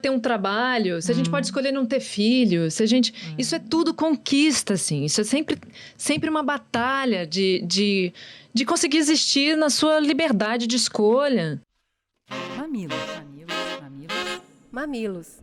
ter um trabalho, se a gente pode escolher não ter filho, se a gente... Isso é tudo conquista, assim. Isso é sempre uma batalha de conseguir existir na sua liberdade de escolha. Mamilos, mamilos, mamilos. Mamilos.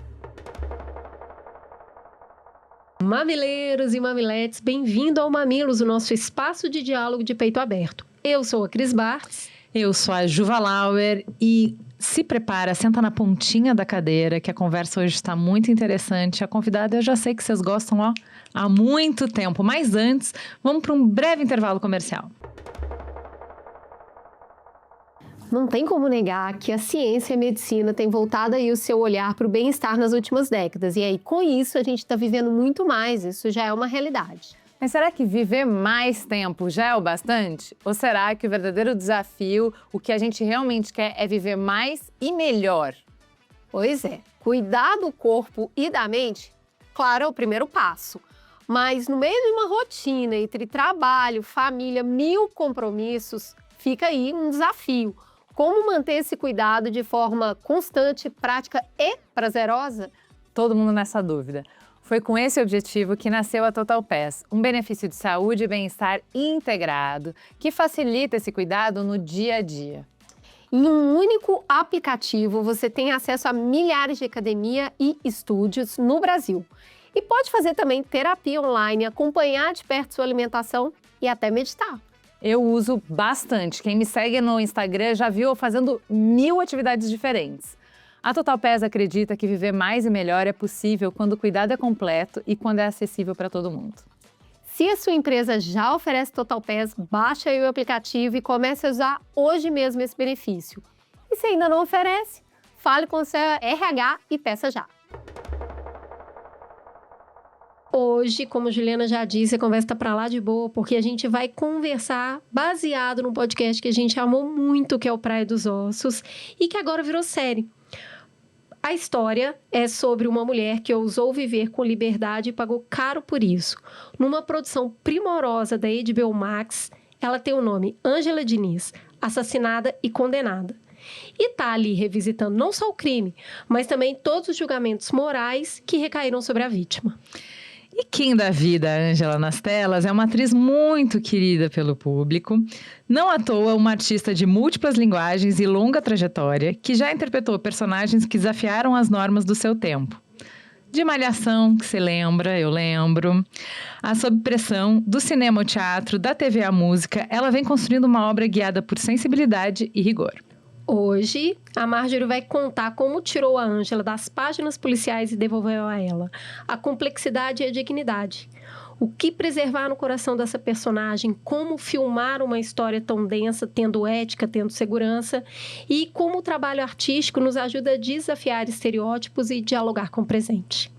Mamileiros e mamiletes, bem-vindo ao Mamilos, o nosso espaço de diálogo de peito aberto. Eu sou a Cris Bartz. Eu sou a Juva Lauer e se prepara, senta na pontinha da cadeira, que a conversa hoje está muito interessante. A convidada eu já sei que vocês gostam há muito tempo, mas antes, vamos para um breve intervalo comercial. Não tem como negar que a ciência e a medicina têm voltado aí o seu olhar para o bem-estar nas últimas décadas. E aí, com isso, a gente está vivendo muito mais. Isso já é uma realidade. Mas será que viver mais tempo já é o bastante? Ou será que o verdadeiro desafio, o que a gente realmente quer é viver mais e melhor? Pois é, cuidar do corpo e da mente, claro, é o primeiro passo. Mas no meio de uma rotina entre trabalho, família, 1000 compromissos, fica aí um desafio. Como manter esse cuidado de forma constante, prática e prazerosa? Todo mundo nessa dúvida. Foi com esse objetivo que nasceu a Total Pass, um benefício de saúde e bem-estar integrado, que facilita esse cuidado no dia a dia. Em um único aplicativo, você tem acesso a milhares de academia e estúdios no Brasil. E pode fazer também terapia online, acompanhar de perto sua alimentação e até meditar. Eu uso bastante. Quem me segue no Instagram já viu eu fazendo 1000 atividades diferentes. A Total Pass acredita que viver mais e melhor é possível quando o cuidado é completo e quando é acessível para todo mundo. Se a sua empresa já oferece Total Pass, baixe aí o aplicativo e comece a usar hoje mesmo esse benefício. E se ainda não oferece, fale com o seu RH e peça já. Hoje, como a Juliana já disse, a conversa está para lá de boa, porque a gente vai conversar baseado num podcast que a gente amou muito, que é o Praia dos Ossos, e que agora virou série. A história é sobre uma mulher que ousou viver com liberdade e pagou caro por isso. Numa produção primorosa da HBO Max, ela tem o nome Ângela Diniz, assassinada e condenada. E está ali revisitando não só o crime, mas também todos os julgamentos morais que recaíram sobre a vítima. E quem dá vida a Ângela nas telas é uma atriz muito querida pelo público. Não à toa, uma artista de múltiplas linguagens e longa trajetória, que já interpretou personagens que desafiaram as normas do seu tempo. De Malhação, que você lembra, eu lembro. A Sob Pressão, do cinema ao teatro, da TV à música, ela vem construindo uma obra guiada por sensibilidade e rigor. Hoje, a Marjorie vai contar como tirou a Ângela das páginas policiais e devolveu a ela a complexidade e a dignidade. O que preservar no coração dessa personagem, como filmar uma história tão densa, tendo ética, tendo segurança, e como o trabalho artístico nos ajuda a desafiar estereótipos e dialogar com o presente.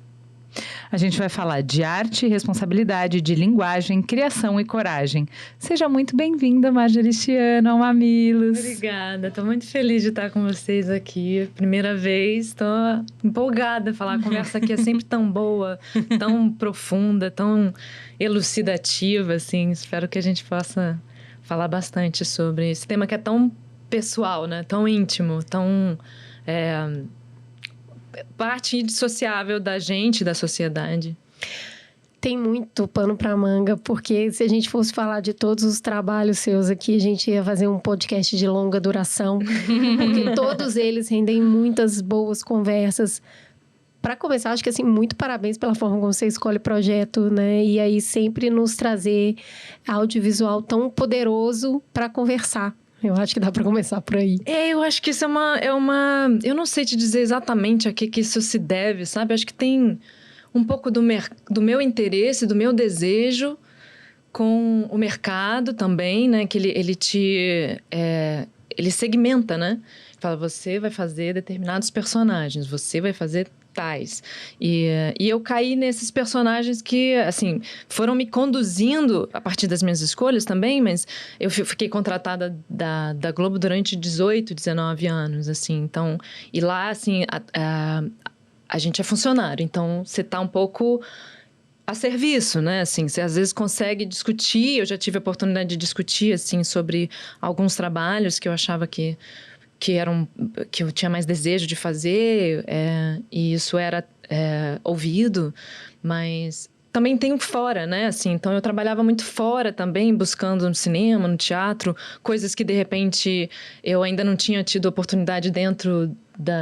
A gente vai falar de arte, responsabilidade, de linguagem, criação e coragem. Seja muito bem-vinda, Marjorie Chiano, ao Mamilos. Obrigada, estou muito feliz de estar com vocês aqui. Primeira vez, estou empolgada a falar. A conversa aqui é sempre tão boa, tão profunda, tão elucidativa, assim. Espero que a gente possa falar bastante sobre esse tema que é tão pessoal, né? Tão íntimo, tão... parte indissociável da gente, da sociedade. Tem muito pano para manga, porque se a gente fosse falar de todos os trabalhos seus aqui, a gente ia fazer um podcast de longa duração, porque todos eles rendem muitas boas conversas. Para começar, acho que assim, muito parabéns pela forma como você escolhe projeto, né? E aí sempre nos trazer audiovisual tão poderoso para conversar. Eu acho que dá para começar por aí. Eu acho que isso é uma... Eu não sei te dizer exatamente a que isso se deve, sabe? Acho que tem um pouco do meu interesse, do meu desejo com o mercado também, né? Que ele segmenta, né? Fala, você vai fazer determinados personagens, você vai fazer tais. E eu caí nesses personagens que, assim, foram me conduzindo a partir das minhas escolhas também, mas eu fiquei contratada da Globo durante 18, 19 anos, assim. Então, e lá, assim, a gente é funcionário, então você tá um pouco a serviço, né? Assim, você às vezes consegue discutir, eu já tive a oportunidade de discutir, assim, sobre alguns trabalhos que eu achava que que eu tinha mais desejo de fazer, e isso era ouvido, mas também tenho fora, né? Assim, então eu trabalhava muito fora também, buscando no cinema, no teatro, coisas que de repente eu ainda não tinha tido oportunidade dentro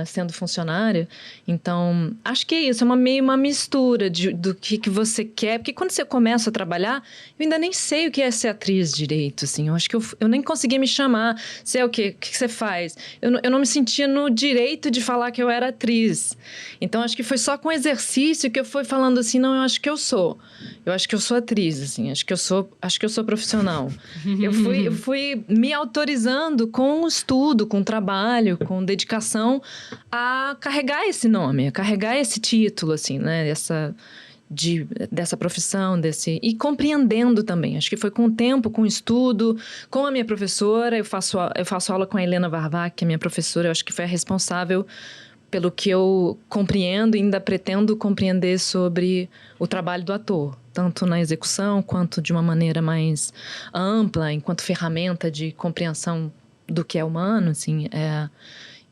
sendo funcionária. Então, acho que é isso, é meio uma mistura do que você quer, porque quando você começa a trabalhar, eu ainda nem sei o que é ser atriz direito, assim, eu acho que eu nem conseguia me chamar, sei o que você faz, eu não me sentia no direito de falar que eu era atriz, então acho que foi só com exercício que eu fui falando assim, não, eu acho que eu sou atriz, assim, acho que eu sou profissional. Eu fui me autorizando com o estudo, com o trabalho, com dedicação a carregar esse nome, a carregar esse título, assim, né? Dessa profissão, e compreendendo também. Acho que foi com o tempo, com o estudo, com a minha professora. Eu faço aula com a Helena Varvac, que é minha professora. Eu acho que foi a responsável pelo que eu compreendo e ainda pretendo compreender sobre o trabalho do ator, tanto na execução quanto de uma maneira mais ampla, enquanto ferramenta de compreensão do que é humano, assim,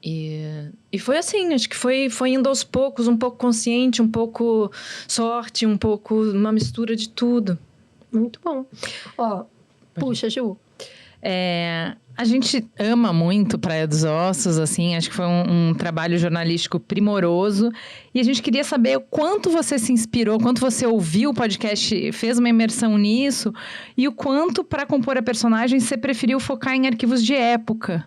E foi assim, acho que foi indo aos poucos, um pouco consciente, um pouco sorte, um pouco uma mistura de tudo. Muito bom. Ó, puxa, Ju. A gente ama muito Praia dos Ossos, assim, acho que foi um trabalho jornalístico primoroso. E a gente queria saber o quanto você se inspirou, quanto você ouviu o podcast, fez uma imersão nisso, e o quanto, para compor a personagem, você preferiu focar em arquivos de época.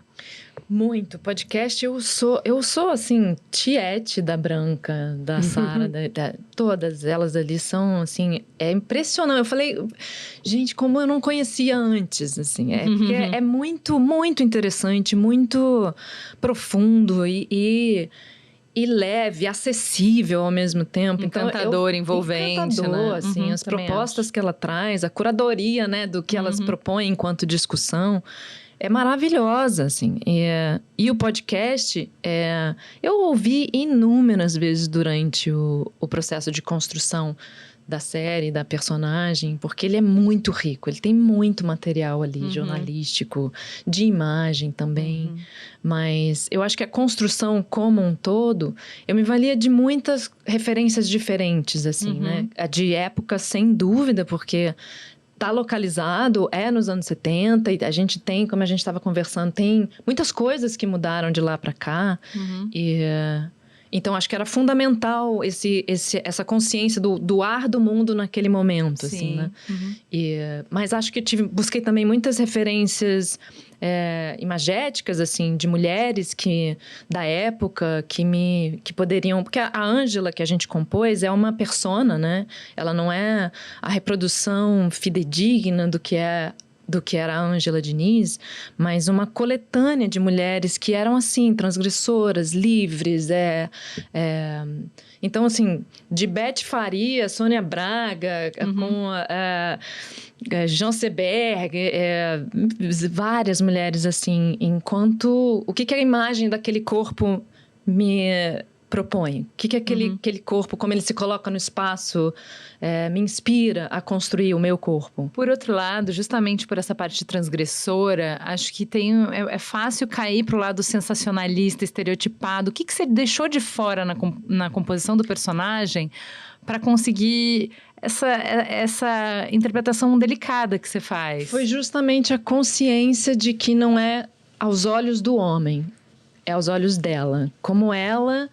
Muito. Podcast, eu sou assim, tiete da Branca, da Sara, todas elas ali são, assim, é impressionante. Eu falei, gente, como eu não conhecia antes, assim, porque é muito, muito interessante, muito profundo e leve, acessível ao mesmo tempo. Encantador, envolvente, encantador, né? assim, as propostas acho. que ela traz, a curadoria, né, do que elas propõem enquanto discussão. É maravilhosa, assim. E o podcast, eu ouvi inúmeras vezes durante o processo de construção da série, da personagem, porque ele é muito rico, ele tem muito material ali, jornalístico, de imagem também. Mas eu acho que a construção como um todo, eu me valia de muitas referências diferentes, assim, né? A de época, sem dúvida, porque tá localizado, nos anos 70, e a gente tem, como a gente estava conversando, tem muitas coisas que mudaram de lá para cá. Então, acho que era fundamental essa consciência do ar do mundo naquele momento, assim, né? Mas acho que busquei também muitas referências imagéticas, assim, de mulheres da época que poderiam... Porque a Ângela, que a gente compôs, é uma persona, né? Ela não é a reprodução fidedigna do que era a Ângela Diniz, mas uma coletânea de mulheres que eram, assim, transgressoras, livres. Então, assim, de Beth Faria, Sônia Braga, com Jean Seberg, várias mulheres, assim, enquanto... O que a imagem daquele corpo me propõe? O que aquele corpo, como ele se coloca no espaço, me inspira a construir o meu corpo? Por outro lado, justamente por essa parte transgressora, acho que é fácil cair para o lado sensacionalista, estereotipado. O que você deixou de fora na composição do personagem para conseguir essa interpretação delicada que você faz? Foi justamente a consciência de que não é aos olhos do homem, é aos olhos dela. Como ela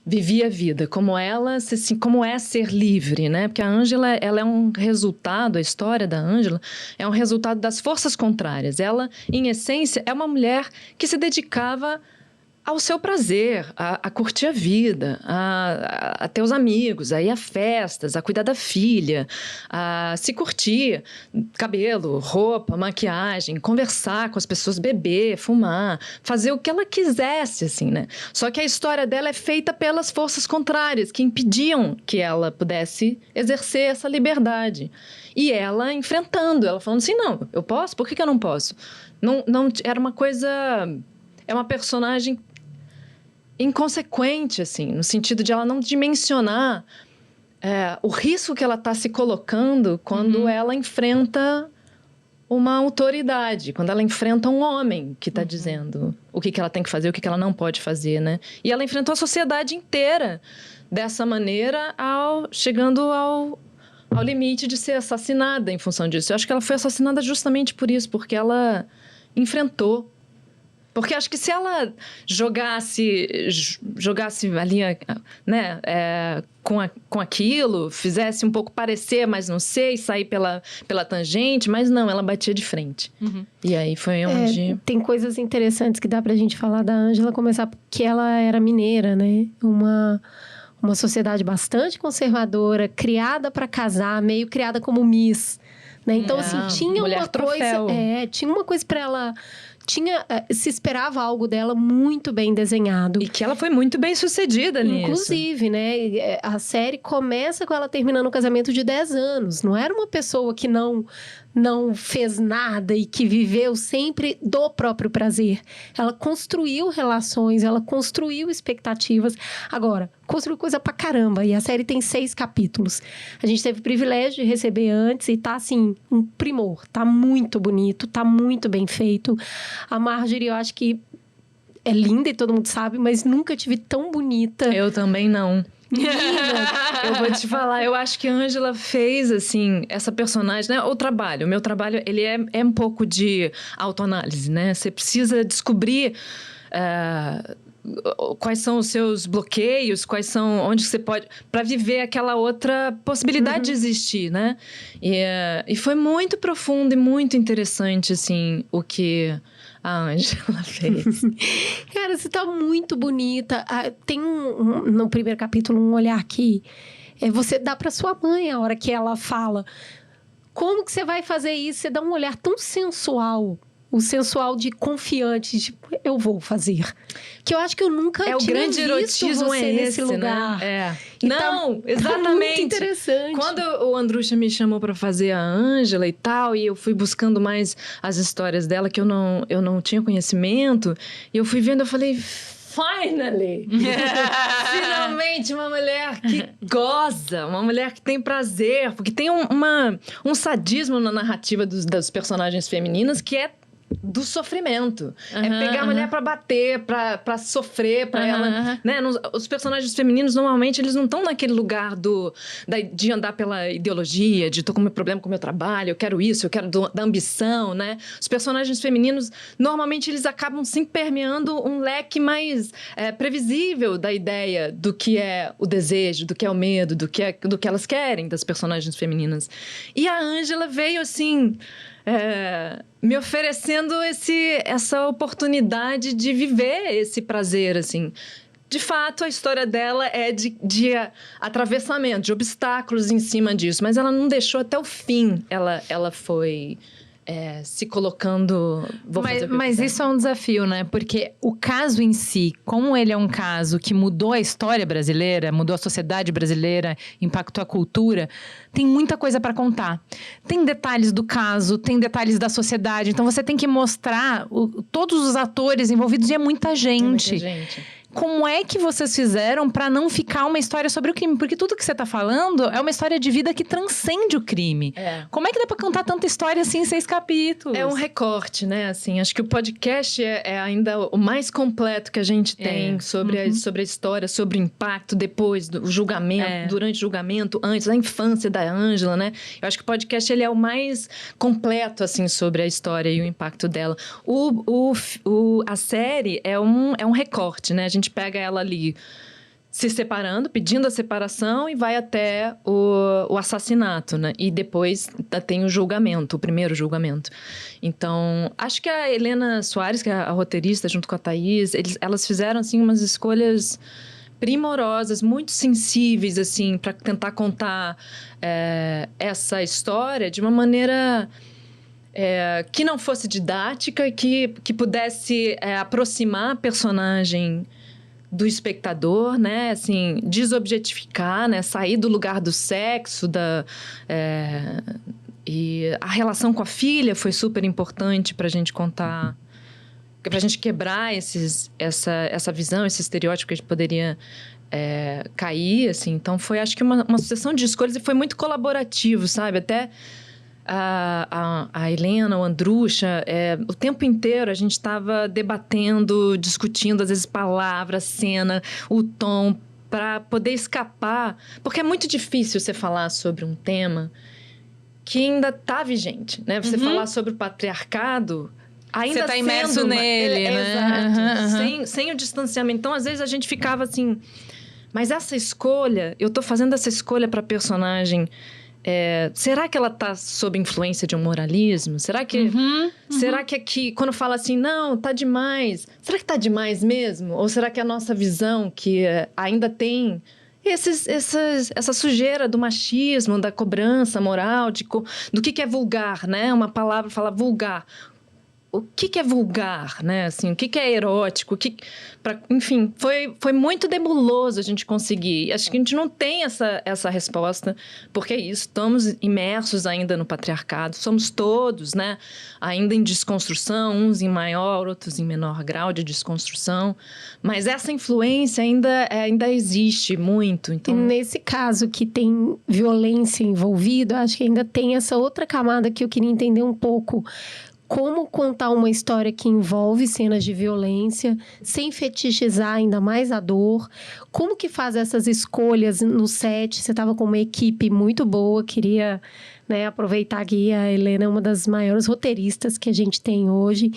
vivia a vida, como é ser livre, né? Porque a Ângela, ela é um resultado, a história da Ângela é um resultado das forças contrárias. Ela, em essência, é uma mulher que se dedicava ao seu prazer, a curtir a vida, a ter os amigos, a ir a festas, a cuidar da filha, a se curtir, cabelo, roupa, maquiagem, conversar com as pessoas, beber, fumar, fazer o que ela quisesse, assim, né? Só que a história dela é feita pelas forças contrárias, que impediam que ela pudesse exercer essa liberdade. E ela enfrentando, ela falando assim, não, eu posso? Por que eu não posso? Não, era uma coisa... É uma personagem inconsequente, assim, no sentido de ela não dimensionar o risco que ela está se colocando quando ela enfrenta uma autoridade, quando ela enfrenta um homem que está dizendo o que ela tem que fazer, o que ela não pode fazer, né? E ela enfrentou a sociedade inteira dessa maneira, chegando ao limite de ser assassinada em função disso. Eu acho que ela foi assassinada justamente por isso, porque ela enfrentou. Porque acho que se ela jogasse ali, né, com aquilo, fizesse um pouco parecer, mas não sei, sair pela tangente, mas não, ela batia de frente. E aí foi onde... Tem coisas interessantes que dá pra gente falar da Ângela, começar porque ela era mineira, né? Uma sociedade bastante conservadora, criada para casar, meio criada como Miss, né? Então, assim, tinha uma coisa... tinha uma coisa para ela... se esperava algo dela muito bem desenhado. E que ela foi muito bem sucedida nisso. Inclusive, né? A série começa com ela terminando um casamento de 10 anos. Não era uma pessoa que não fez nada e que viveu sempre do próprio prazer. Ela construiu relações, ela construiu expectativas. Agora, construiu coisa pra caramba. E a série tem 6 capítulos. A gente teve o privilégio de receber antes e tá, assim, um primor. Tá muito bonito, tá muito bem feito. A Marjorie, eu acho que é linda e todo mundo sabe, mas nunca tive tão bonita. Eu também não. Eu vou te falar, eu acho que a Ângela fez, assim, essa personagem, né? O meu trabalho, ele é um pouco de autoanálise, né? Você precisa descobrir quais são os seus bloqueios, onde você pode... para viver aquela outra possibilidade de existir, né? E foi muito profundo e muito interessante, assim, o que a Ângela fez. Cara, você tá muito bonita. Tem no primeiro capítulo um olhar que você dá pra sua mãe a hora que ela fala. Como que você vai fazer isso? Você dá um olhar tão sensual. O sensual de confiante, tipo, eu vou fazer. Que eu acho que eu nunca tinha o grande visto erotismo você nesse esse, lugar. Né? Não, exatamente. Tá muito interessante. Quando o Andrucha me chamou para fazer a Ângela e tal, e eu fui buscando mais as histórias dela, que eu não tinha conhecimento, e eu fui vendo, eu falei... Finally! Finalmente uma mulher que goza, uma mulher que tem prazer, porque tem um sadismo na narrativa dos personagens femininas que é do sofrimento. É pegar a mulher pra bater, pra sofrer, pra ela... Né? Os personagens femininos, normalmente, eles não estão naquele lugar de andar pela ideologia, de tô com meu problema com o meu trabalho, eu quero isso, eu quero da ambição, né? Os personagens femininos, normalmente, eles acabam sim permeando um leque mais previsível da ideia do que é o desejo, do que é o medo, do que elas querem das personagens femininas. E a Ângela veio, assim... me oferecendo essa oportunidade de viver esse prazer, assim. De fato, a história dela é de atravessamento, de obstáculos em cima disso. Mas ela não deixou até o fim. Ela foi... se colocando... Mas isso é um desafio, né? Porque o caso em si, como ele é um caso que mudou a história brasileira, mudou a sociedade brasileira, impactou a cultura, tem muita coisa para contar. Tem detalhes do caso, tem detalhes da sociedade. Então, você tem que mostrar todos os atores envolvidos e é muita gente. Como é que vocês fizeram para não ficar uma história sobre o crime? Porque tudo que você tá falando é uma história de vida que transcende o crime. Como é que dá pra contar tanta história assim em 6 capítulos? É um recorte, né? Assim, acho que o podcast é ainda o mais completo que a gente tem sobre a história, sobre o impacto depois do julgamento, durante o julgamento, antes, a infância da Ângela, né? Eu acho que o podcast ele é o mais completo, assim, sobre a história e o impacto dela. A série é um recorte, né? A gente pega ela ali se separando, pedindo a separação e vai até o assassinato, né? E depois tem o julgamento, o primeiro julgamento. Então, acho que a Helena Soares, que é a roteirista, junto com a Thaís, elas fizeram, assim, umas escolhas primorosas, muito sensíveis, assim, para tentar contar essa história de uma maneira... que não fosse didática e que pudesse aproximar a personagem do espectador, né? Assim, desobjetificar, né? Sair do lugar do sexo, e a relação com a filha foi super importante para a gente contar, para a gente quebrar essa visão, esse estereótipo que a gente poderia cair, assim. Então, foi, acho que uma sucessão de escolhas e foi muito colaborativo, sabe? Até a Helena, o Andrucha, o tempo inteiro a gente estava debatendo, discutindo, às vezes, palavras, cena, o tom, para poder escapar. Porque é muito difícil você falar sobre um tema que ainda está vigente, né? Você falar sobre o patriarcado... Ainda você tá imerso nele, né? Exato. Sem o distanciamento. Então, às vezes, a gente ficava assim... Mas essa escolha... Eu tô fazendo essa escolha para personagem... será que ela tá sob influência de um moralismo? Será que... Será que aqui... Quando fala assim... Não, tá demais. Será que tá demais mesmo? Ou será que a nossa visão que ainda tem... essa sujeira do machismo, da cobrança moral, do que é vulgar, né? Uma palavra fala vulgar. O que é vulgar, né? Assim, o que é erótico? Enfim, foi muito nebuloso a gente conseguir. Acho que a gente não tem essa resposta, porque é isso, estamos imersos ainda no patriarcado, somos todos, né? Ainda em desconstrução, uns em maior, outros em menor grau de desconstrução. Mas essa influência ainda existe muito. Então... E nesse caso que tem violência envolvida, acho que ainda tem essa outra camada que eu queria entender um pouco. Como contar uma história que envolve cenas de violência, sem fetichizar ainda mais a dor. Como que faz essas escolhas no set? Você estava com uma equipe muito boa, queria, né, aproveitar que a Helena é uma das maiores roteiristas que a gente tem hoje.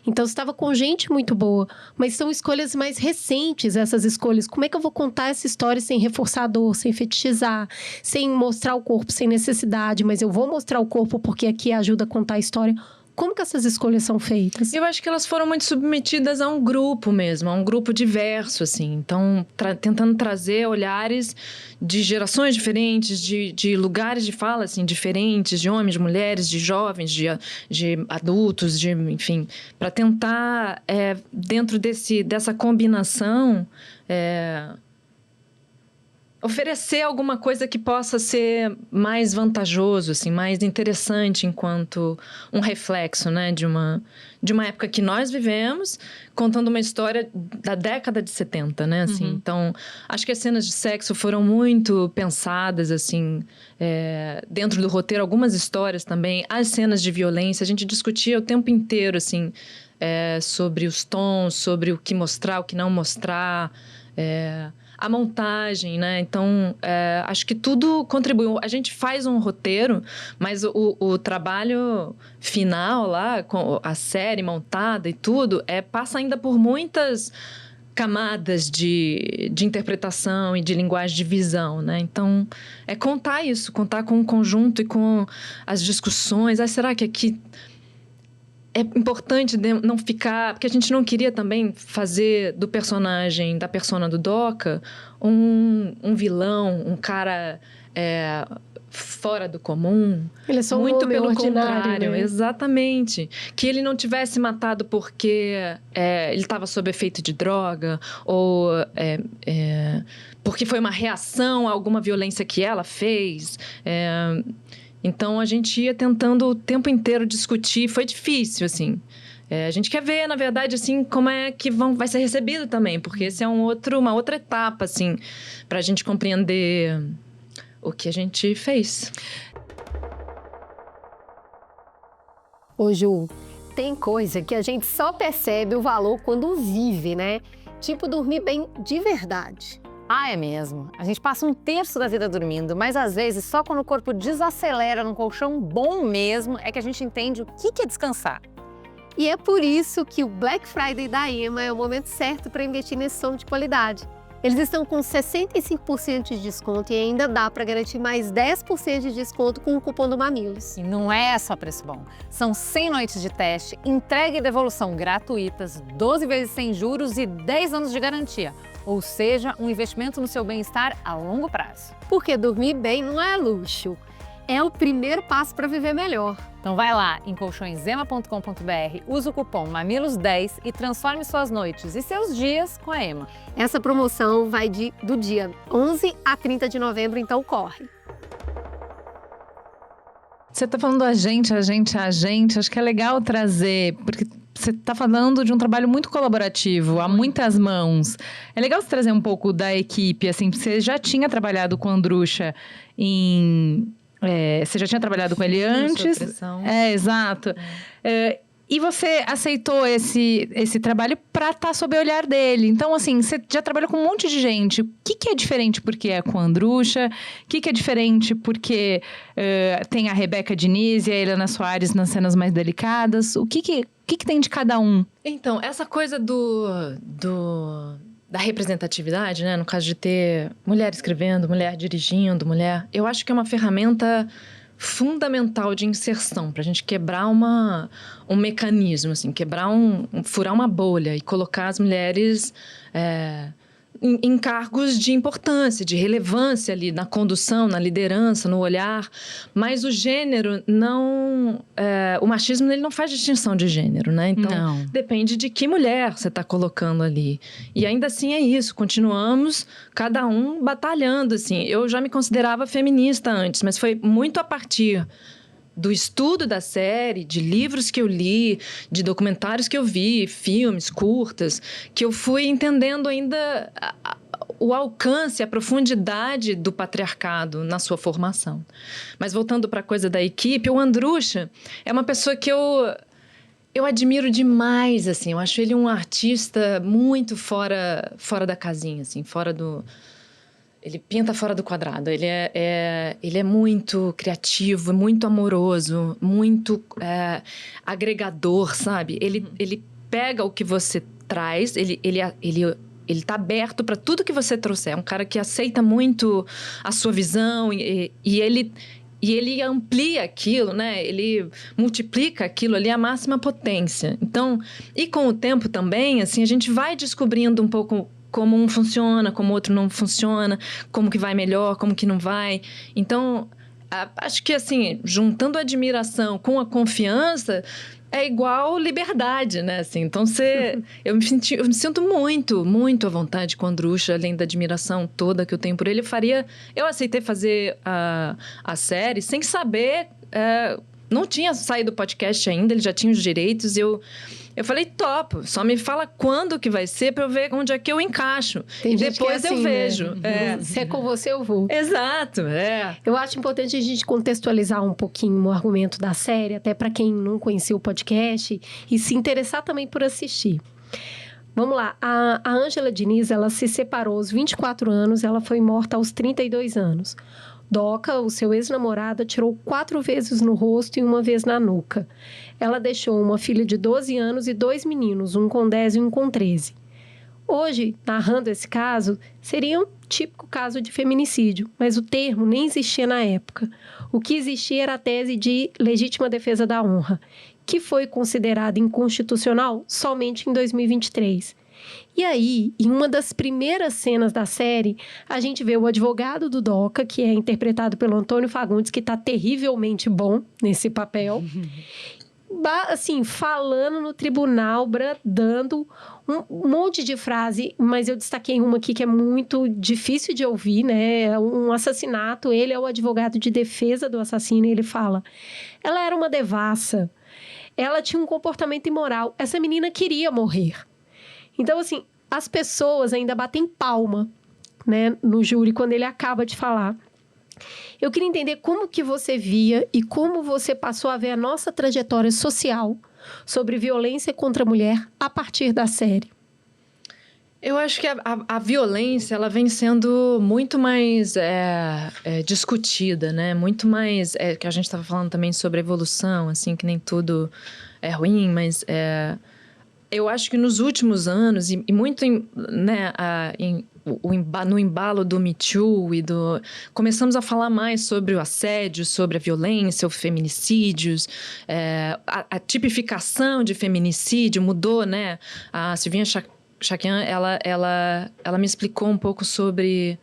Então, você estava com gente muito boa, mas são escolhas mais recentes, essas escolhas. Como é que eu vou contar essa história sem reforçar a dor, sem fetichizar, sem mostrar o corpo sem necessidade, mas eu vou mostrar o corpo porque aqui ajuda a contar a história? Como que essas escolhas são feitas? Eu acho que elas foram muito submetidas a um grupo mesmo, a um grupo diverso, assim. Então, tentando trazer olhares de gerações diferentes, de lugares de fala, assim, diferentes, de homens, de mulheres, de jovens, de adultos, enfim, para tentar, dentro dessa combinação... oferecer alguma coisa que possa ser mais vantajoso, assim, mais interessante enquanto um reflexo, né, de uma época que nós vivemos, contando uma história da década de 70, né, assim. Então, acho que as cenas de sexo foram muito pensadas, assim, dentro do roteiro, algumas histórias também, as cenas de violência, a gente discutia o tempo inteiro, assim, sobre os tons, sobre o que mostrar, o que não mostrar, a montagem, né? Então, acho que tudo contribuiu. A gente faz um roteiro, mas o trabalho final lá, com a série montada e tudo, passa ainda por muitas camadas de interpretação e de linguagem de visão, né? Então, contar isso, contar com o conjunto e com as discussões. Será que aqui... É importante não ficar... Porque a gente não queria também fazer da persona do Doca, um vilão, um cara fora do comum. Ele é só muito um homem pelo ordinário, contrário, né? Exatamente. Que ele não tivesse matado porque ele estava sob efeito de droga, ou porque foi uma reação a alguma violência que ela fez. Então, a gente ia tentando o tempo inteiro discutir. Foi difícil, assim. A gente quer ver, na verdade, assim, como é que vai ser recebido também. Porque esse é uma outra etapa, assim, para a gente compreender o que a gente fez. Ô, Ju, tem coisa que a gente só percebe o valor quando vive, né? Tipo, dormir bem de verdade. Ah, é mesmo. A gente passa um terço da vida dormindo, mas às vezes só quando o corpo desacelera num colchão bom mesmo é que a gente entende o que é descansar. E é por isso que o Black Friday da EMA é o momento certo para investir nesse sono de qualidade. Eles estão com 65% de desconto e ainda dá para garantir mais 10% de desconto com o cupom do Mamilos. E não é só preço bom. São 100 noites de teste, entrega e devolução gratuitas, 12 vezes sem juros e 10 anos de garantia. Ou seja, um investimento no seu bem-estar a longo prazo. Porque dormir bem não é luxo, é o primeiro passo para viver melhor. Então vai lá em colchõesema.com.br, usa o cupom MAMILOS10 e transforme suas noites e seus dias com a EMA. Essa promoção vai do dia 11 a 30 de novembro, então corre. Você tá falando a gente. Acho que é legal trazer, porque você tá falando de um trabalho muito colaborativo, há muitas mãos. É legal você trazer um pouco da equipe, assim, você já tinha trabalhado com a Andrucha em Você já tinha trabalhado com ele antes? Opressão. Exato. E você aceitou esse trabalho para estar sob o olhar dele. Então, assim, você já trabalhou com um monte de gente. O que é diferente porque é com a Andrucha? O que é diferente porque tem a Rebeca Diniz e a Helena Soares nas cenas mais delicadas? O que tem de cada um? Então, essa coisa da representatividade, né? No caso de ter mulher escrevendo, mulher dirigindo, eu acho que é uma ferramenta fundamental de inserção, pra gente quebrar um mecanismo, assim, furar uma bolha e colocar as mulheres em cargos de importância, de relevância ali na condução, na liderança, no olhar. Mas o gênero não... o machismo, ele não faz distinção de gênero, né? Então, depende de que mulher você está colocando ali. E ainda assim é isso, continuamos cada um batalhando, assim. Eu já me considerava feminista antes, mas foi muito a partir do estudo da série, de livros que eu li, de documentários que eu vi, filmes, curtas, que eu fui entendendo ainda o alcance, a profundidade do patriarcado na sua formação. Mas voltando para a coisa da equipe, o Andrucha é uma pessoa que eu admiro demais, assim. Eu acho ele um artista muito fora da casinha, assim, Ele pinta fora do quadrado. Ele é muito criativo, muito amoroso, muito agregador, sabe? Ele pega o que você traz, ele tá aberto para tudo que você trouxer. É um cara que aceita muito a sua visão e ele amplia aquilo, né? Ele multiplica aquilo ali à máxima potência. Então, e com o tempo também, assim, a gente vai descobrindo um pouco como um funciona, como o outro não funciona, como que vai melhor, como que não vai. Então, acho que, assim, juntando a admiração com a confiança, é igual liberdade, né? Assim, então, eu me sinto muito, muito à vontade com o Andrucha, além da admiração toda que eu tenho por ele. Eu aceitei fazer a série sem saber... não tinha saído o podcast ainda, ele já tinha os direitos, eu falei, topo, só me fala quando que vai ser pra eu ver onde é que eu encaixo. Tem e gente depois que é assim, eu vejo. né? Se é com você, eu vou. Exato, Eu acho importante a gente contextualizar um pouquinho o argumento da série, até para quem não conhecia o podcast, e se interessar também por assistir. Vamos lá, a Ângela Diniz, ela se separou aos 24 anos, ela foi morta aos 32 anos. Doca, o seu ex-namorado, atirou 4 vezes no rosto e 1 vez na nuca. Ela deixou uma filha de 12 anos e 2 meninos, um com 10 e um com 13. Hoje, narrando esse caso, seria um típico caso de feminicídio, mas o termo nem existia na época. O que existia era a tese de legítima defesa da honra, que foi considerada inconstitucional somente em 2023. E aí, em uma das primeiras cenas da série, a gente vê o advogado do Doca, que é interpretado pelo Antônio Fagundes, que está terrivelmente bom nesse papel, assim, falando no tribunal, bradando um monte de frase, mas eu destaquei uma aqui que é muito difícil de ouvir, né? Um assassinato, ele é o advogado de defesa do assassino e ele fala: ela era uma devassa, ela tinha um comportamento imoral, essa menina queria morrer. Então, assim, as pessoas ainda batem palma, né, no júri quando ele acaba de falar. Eu queria entender como que você via e como você passou a ver a nossa trajetória social sobre violência contra a mulher a partir da série. Eu acho que a violência, ela vem sendo muito mais discutida, né? Muito mais... que a gente estava falando também sobre evolução, assim, que nem tudo é ruim, mas... eu acho que nos últimos anos, e muito no embalo do Me Too começamos a falar mais sobre o assédio, sobre a violência, os feminicídios, a tipificação de feminicídio mudou, né? A Silvinha Chakyan, ela me explicou um pouco sobre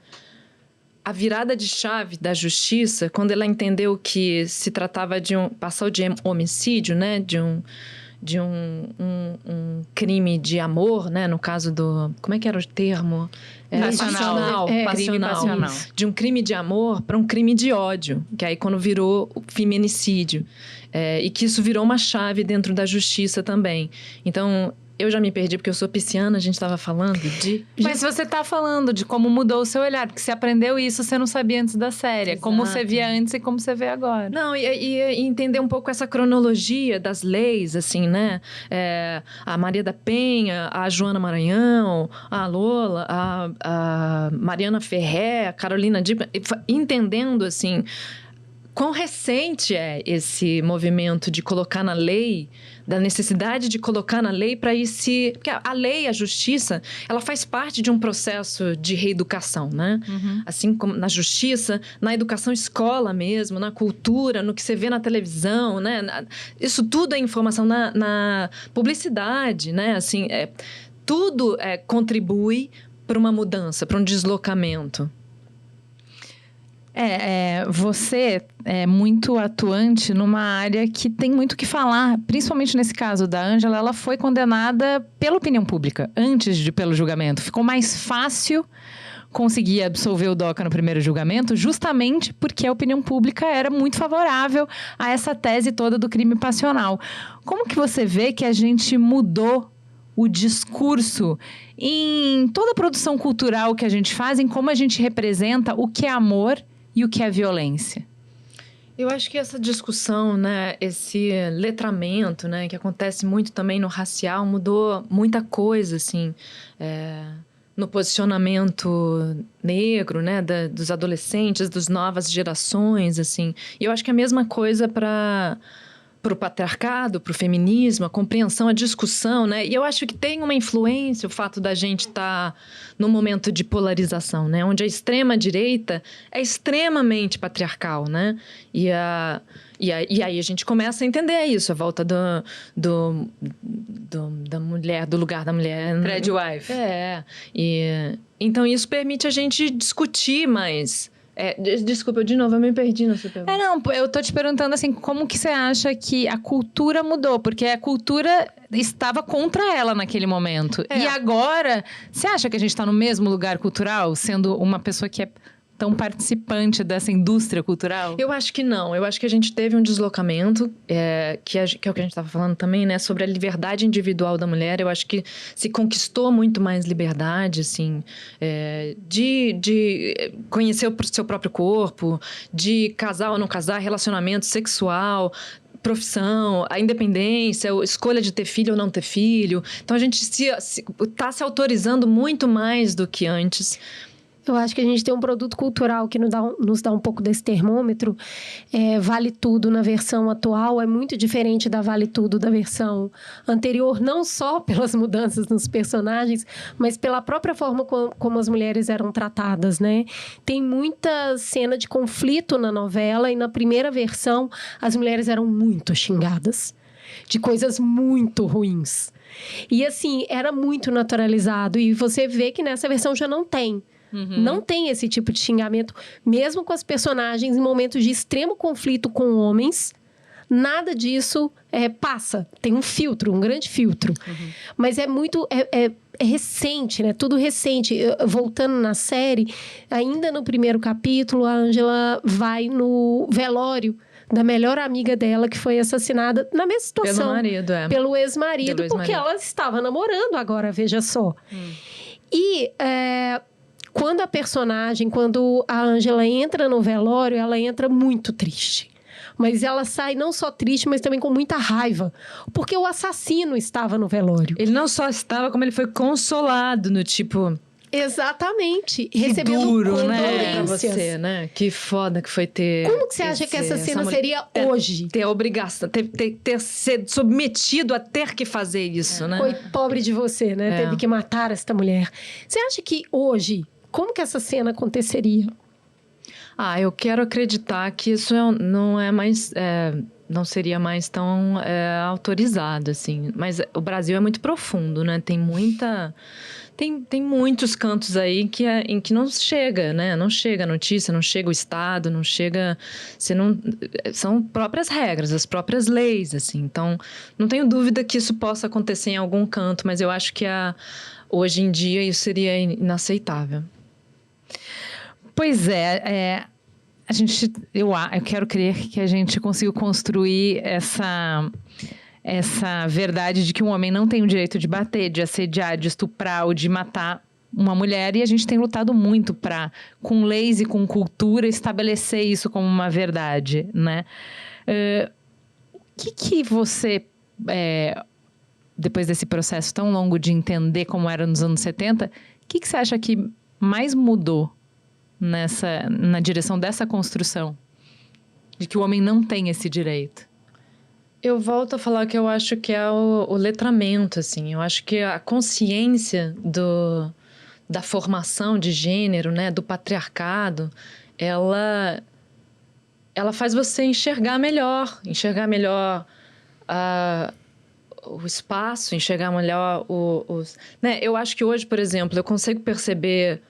a virada de chave da justiça, quando ela entendeu que se tratava de passou de homicídio, né? De um crime de amor, né? No caso do... Como é que era o termo? Passional. Crime passional. De um crime de amor para um crime de ódio. Que aí quando virou o feminicídio. E que isso virou uma chave dentro da justiça também. Então, eu já me perdi, porque eu sou pisciana, a gente estava falando de... Mas você tá falando de como mudou o seu olhar, porque você aprendeu isso, você não sabia antes da série. Exato. Como você via antes e como você vê agora. Não, e entender um pouco essa cronologia das leis, assim, né? A Maria da Penha, a Joana Maranhão, a Lola, a Mariana Ferrer, a Carolina Dickmann, entendendo, assim, quão recente é esse movimento de colocar na lei, da necessidade de colocar na lei para ir se... Porque a lei, a justiça, ela faz parte de um processo de reeducação, né? Assim como na justiça, na educação escola mesmo, na cultura, no que você vê na televisão, né? Isso tudo é informação na publicidade, né? Assim, tudo contribui para uma mudança, para um deslocamento. Você é muito atuante numa área que tem muito o que falar. Principalmente nesse caso da Ângela, ela foi condenada pela opinião pública, antes de pelo julgamento. Ficou mais fácil conseguir absolver o DOCA no primeiro julgamento, justamente porque a opinião pública era muito favorável a essa tese toda do crime passional. Como que você vê que a gente mudou o discurso em toda a produção cultural que a gente faz, em como a gente representa o que é amor e o que é violência? Eu acho que essa discussão, né, esse letramento, né, que acontece muito também no racial, mudou muita coisa, assim, no posicionamento negro, né, dos adolescentes, das novas gerações, assim. E eu acho que é a mesma coisa para o patriarcado, para o feminismo, a compreensão, a discussão, né? E eu acho que tem uma influência o fato da gente estar num momento de polarização, né? Onde a extrema-direita é extremamente patriarcal, né? E aí a gente começa a entender isso, a volta da mulher, do lugar da mulher. Thread wife. Então isso permite a gente discutir mais. Desculpa, de novo, eu me perdi na sua pergunta. Não, eu tô te perguntando assim, como que você acha que a cultura mudou? Porque a cultura estava contra ela naquele momento. E agora, você acha que a gente tá no mesmo lugar cultural, sendo uma pessoa que é tão participante dessa indústria cultural? Eu acho que não. Eu acho que a gente teve um deslocamento, que é o que a gente estava falando também, né? Sobre a liberdade individual da mulher. Eu acho que se conquistou muito mais liberdade, assim, de conhecer o seu próprio corpo, de casar ou não casar, relacionamento sexual, profissão, a independência, a escolha de ter filho ou não ter filho. Então, a gente está se autorizando muito mais do que antes. Eu acho que a gente tem um produto cultural que nos dá um pouco desse termômetro. Vale Tudo na versão atual é muito diferente da Vale Tudo da versão anterior, não só pelas mudanças nos personagens, mas pela própria forma como as mulheres eram tratadas, né? Tem muita cena de conflito na novela e na primeira versão as mulheres eram muito xingadas de coisas muito ruins. E assim, era muito naturalizado e você vê que nessa versão já não tem. Não tem esse tipo de xingamento, mesmo com as personagens em momentos de extremo conflito com homens. Nada disso passa. Tem um filtro, um grande filtro. Mas é muito... É recente, né? Tudo recente. Voltando na série, ainda no primeiro capítulo, a Ângela vai no velório da melhor amiga dela, que foi assassinada na mesma situação. Pelo marido, Pelo ex-marido, porque ela estava namorando agora, veja só. E... quando a Ângela entra no velório, ela entra muito triste. Mas ela sai não só triste, mas também com muita raiva. Porque o assassino estava no velório. Ele não só estava, como ele foi consolado no tipo... Recebendo duro, condolências. Pra você, né? Que foda que foi ter... Como que você acha que essa cena seria hoje? Ter a obrigação, ter sido submetido a ter que fazer isso, né? Foi pobre de você, né? Teve que matar esta mulher. Você acha que hoje... Como que essa cena aconteceria? Eu quero acreditar que isso não é mais... não seria mais tão autorizado, assim. Mas o Brasil é muito profundo, né? Tem muita... Tem muitos cantos aí em que não chega, né? Não chega a notícia, não chega o Estado, não chega... São próprias regras, as próprias leis, assim. Então, não tenho dúvida que isso possa acontecer em algum canto, mas eu acho que hoje em dia isso seria inaceitável. Pois eu quero crer que a gente conseguiu construir essa verdade de que um homem não tem o direito de bater, de assediar, de estuprar ou de matar uma mulher, e a gente tem lutado muito para, com leis e com cultura, estabelecer isso como uma verdade, né? O que você, depois desse processo tão longo de entender como era nos anos 70, o que você acha que mais mudou na direção dessa construção? De que o homem não tem esse direito? Eu volto a falar que eu acho que é o letramento, assim. Eu acho que a consciência da formação de gênero, né, do patriarcado, ela faz você enxergar melhor o espaço, enxergar melhor né? Eu acho que hoje, por exemplo, eu consigo perceber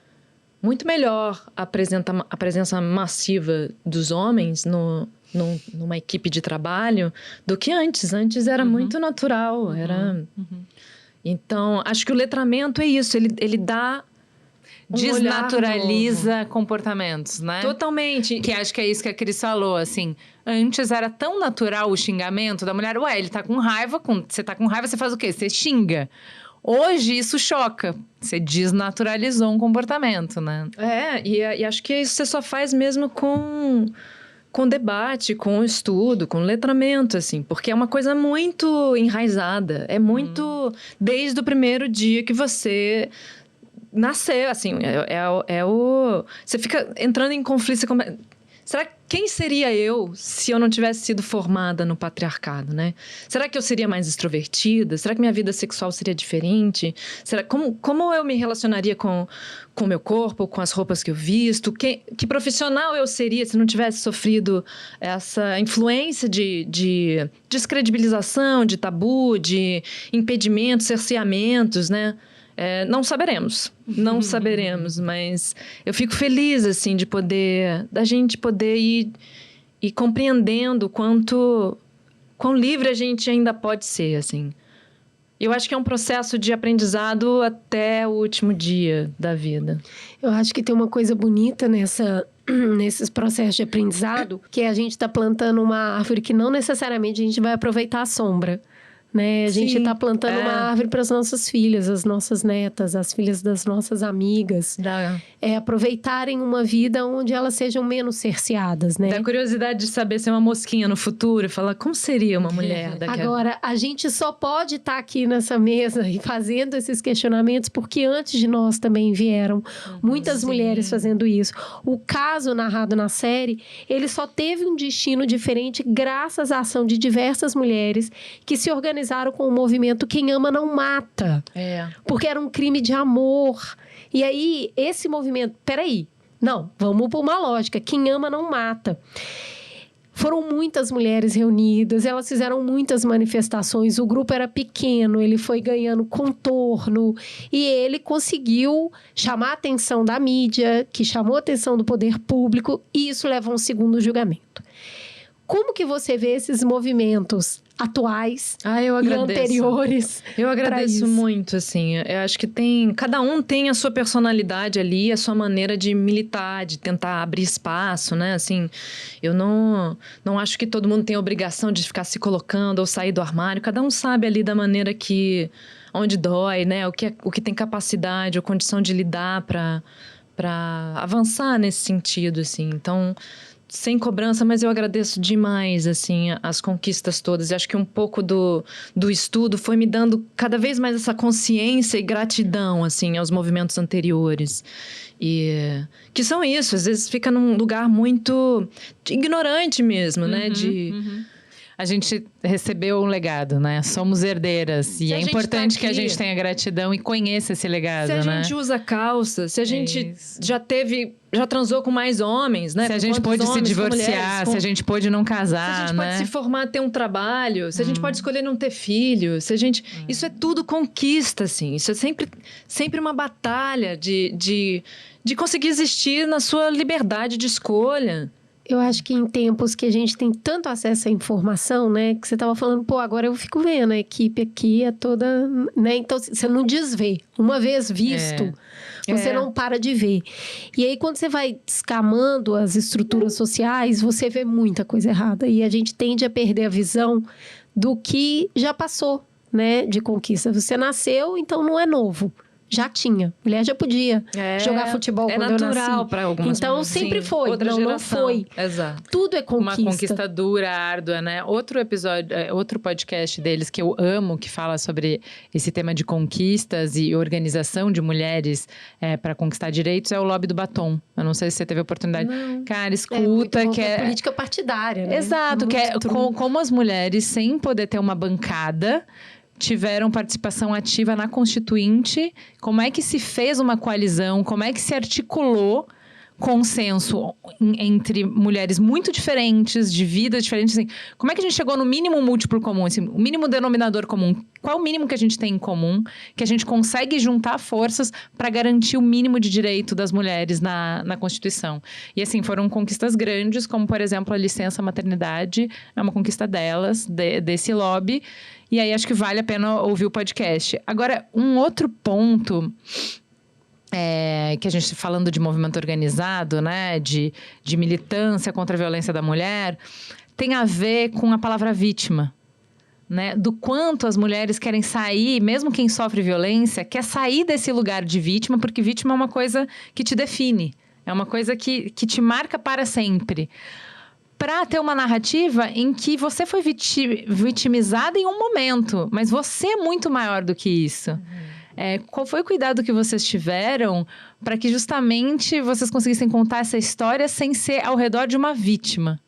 muito melhor a presença massiva dos homens numa equipe de trabalho do que antes. Antes era muito natural, Então, acho que o letramento é isso, ele dá desnaturaliza comportamentos, né? Totalmente. Que acho que é isso que a Cris falou, assim. Antes era tão natural o xingamento da mulher. Ué, ele tá com raiva, você tá com raiva, você faz o quê? Você xinga. Hoje isso choca. Você desnaturalizou um comportamento, né? E acho que isso você só faz mesmo com debate, com estudo, com letramento, assim. Porque é uma coisa muito enraizada. É muito desde o primeiro dia que você nasceu, assim. Você fica entrando em conflito. Quem seria eu se eu não tivesse sido formada no patriarcado, né? Será que eu seria mais extrovertida? Será que minha vida sexual seria diferente? Como eu me relacionaria com o meu corpo, com as roupas que eu visto? Que profissional eu seria se não tivesse sofrido essa influência de descredibilização, de tabu, de impedimentos, cerceamentos, né? Não saberemos, mas eu fico feliz, assim, da gente poder ir compreendendo quão livre a gente ainda pode ser, assim. Eu acho que é um processo de aprendizado até o último dia da vida. Eu acho que tem uma coisa bonita nesses processos de aprendizado, que é a gente tá plantando uma árvore que não necessariamente a gente vai aproveitar a sombra. Né? A gente está plantando uma árvore para as nossas filhas, as nossas netas, as filhas das nossas amigas. Aproveitarem uma vida onde elas sejam menos cerceadas, né? Da curiosidade de saber ser uma mosquinha no futuro e falar como seria uma mulher daquela. Agora, a gente só pode estar aqui nessa mesa e fazendo esses questionamentos porque antes de nós também vieram muitas mulheres fazendo isso. O caso narrado na série, ele só teve um destino diferente graças à ação de diversas mulheres que se organizaram com o movimento Quem Ama Não Mata. Porque era um crime de amor. E aí, esse movimento... Peraí. Não, vamos por uma lógica. Quem ama não mata. Foram muitas mulheres reunidas, elas fizeram muitas manifestações, o grupo era pequeno, ele foi ganhando contorno e ele conseguiu chamar a atenção da mídia, que chamou a atenção do poder público, e isso leva a um segundo julgamento. Como que você vê esses movimentos atuais e anteriores? Eu agradeço muito, assim. Eu acho que cada um tem a sua personalidade ali, a sua maneira de militar, de tentar abrir espaço, né? Assim, eu não acho que todo mundo tem a obrigação de ficar se colocando ou sair do armário. Cada um sabe ali da maneira onde dói, né? O que tem capacidade ou condição de lidar para avançar nesse sentido, assim. Então, sem cobrança, mas eu agradeço demais, assim, as conquistas todas. Eu acho que um pouco do estudo foi me dando cada vez mais essa consciência e gratidão, assim, aos movimentos anteriores. E que são isso, às vezes fica num lugar muito ignorante mesmo, né? A gente recebeu um legado, né? Somos herdeiras. E é importante que a gente tenha gratidão e conheça esse legado, né? Se a gente usa calça, se a gente já transou com mais homens, né? Se a gente pôde se divorciar, se a gente pôde não casar, se a gente pode se formar, ter um trabalho, se a gente pode escolher não ter filho, se a gente... Isso é tudo conquista, assim. Isso é sempre uma batalha de conseguir existir na sua liberdade de escolha. Eu acho que em tempos que a gente tem tanto acesso à informação, né? Que você estava falando, agora eu fico vendo, a equipe aqui é toda... né? Então, você não desvê. Uma vez visto, você não para de ver. E aí, quando você vai descamando as estruturas sociais, você vê muita coisa errada. E a gente tende a perder a visão do que já passou, né, de conquista. Você nasceu, então não é novo. Já tinha. Mulher já podia jogar futebol quando eu nasci. É natural para algumas Então, mulheres. sempre Sim, foi. outra Não geração. foi. Exato. Tudo é conquista. Uma conquista dura, árdua, né? Outro episódio, outro podcast deles que eu amo, que fala sobre esse tema de conquistas e organização de mulheres para conquistar direitos, é o Lobby do Batom. Eu não sei se você teve a oportunidade. Não. Cara, Muito escuta, bom, que é é... política partidária, né? Exato, que é Muito true. como as mulheres, sem poder ter uma bancada, tiveram participação ativa na Constituinte, como é que se fez uma coalizão, como é que se articulou consenso entre mulheres muito diferentes, de vidas diferentes, assim, como é que a gente chegou no mínimo múltiplo comum, assim, o mínimo denominador comum, qual é o mínimo que a gente tem em comum, que a gente consegue juntar forças para garantir o mínimo de direito das mulheres na Constituição. E assim, foram conquistas grandes, como por exemplo a licença maternidade, é uma conquista delas, desse lobby, e aí acho que vale a pena ouvir o podcast. Agora, um outro ponto que a gente falando de movimento organizado, né, de militância contra a violência da mulher, tem a ver com a palavra vítima, né, do quanto as mulheres querem sair, mesmo quem sofre violência, quer sair desse lugar de vítima, porque vítima é uma coisa que te define, é uma coisa que te marca para sempre. Para ter uma narrativa em que você foi vitimizada em um momento, mas você é muito maior do que isso. Qual foi o cuidado que vocês tiveram para que justamente vocês conseguissem contar essa história sem ser ao redor de uma vítima?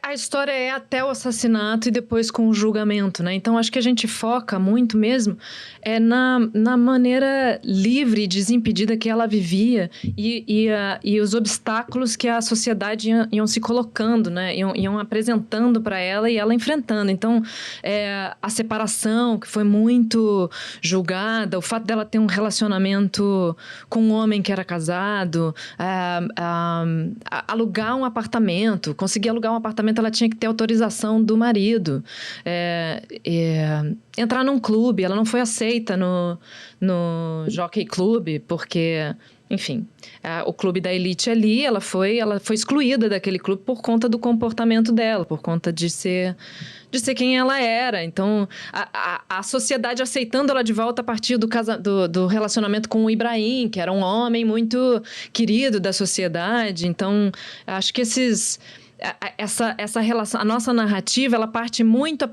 A história é até o assassinato e depois com o julgamento, né? Então, acho que a gente foca muito mesmo na maneira livre e desimpedida que ela vivia e os obstáculos que a sociedade iam se colocando, né? Iam apresentando para ela e ela enfrentando. Então, a separação, que foi muito julgada, o fato dela ter um relacionamento com um homem que era casado, alugar um apartamento, conseguir alugar um apartamento, ela tinha que ter autorização do marido. Entrar num clube, ela não foi aceita no Jockey Club, porque, enfim, o clube da elite ali, ela foi excluída daquele clube por conta do comportamento dela, por conta de ser quem ela era. Então, a sociedade aceitando ela de volta a partir do relacionamento com o Ibrahim, que era um homem muito querido da sociedade. Então, acho que essa relação, a nossa narrativa, ela parte muito,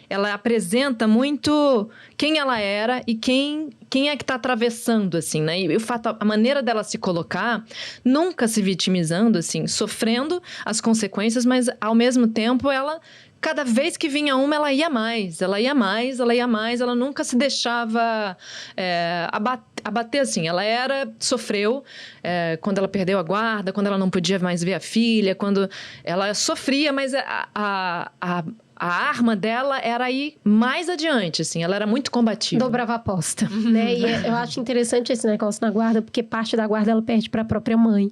ela apresenta muito quem ela era e quem é que está atravessando, assim, né? E o fato, a maneira dela se colocar, nunca se vitimizando, assim, sofrendo as consequências, mas ao mesmo tempo ela, cada vez que vinha uma, ela ia mais, ela nunca se deixava abater, assim. Ela sofreu quando ela perdeu a guarda, quando ela não podia mais ver a filha, quando ela sofria, mas a arma dela era ir mais adiante, assim. Ela era muito combativa. Dobrava a aposta, né? E eu acho interessante esse negócio na guarda, porque parte da guarda ela perde para a própria mãe.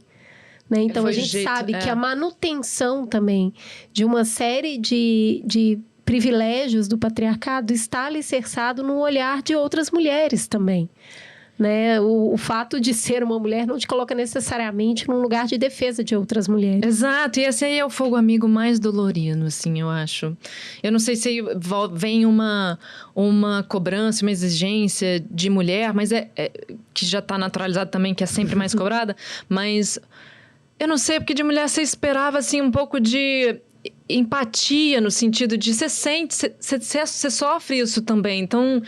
Né? Então, a gente sabe que a manutenção também de uma série de privilégios do patriarcado está alicerçado no olhar de outras mulheres também. Né? O fato de ser uma mulher não te coloca necessariamente num lugar de defesa de outras mulheres. Exato, e esse aí é o fogo amigo mais dolorido, assim, eu acho. Eu não sei se vem uma cobrança, uma exigência de mulher, mas que já está naturalizado também, que é sempre mais cobrada, mas eu não sei, porque de mulher você esperava, assim, um pouco de empatia, no sentido de você sente, você sofre isso também, então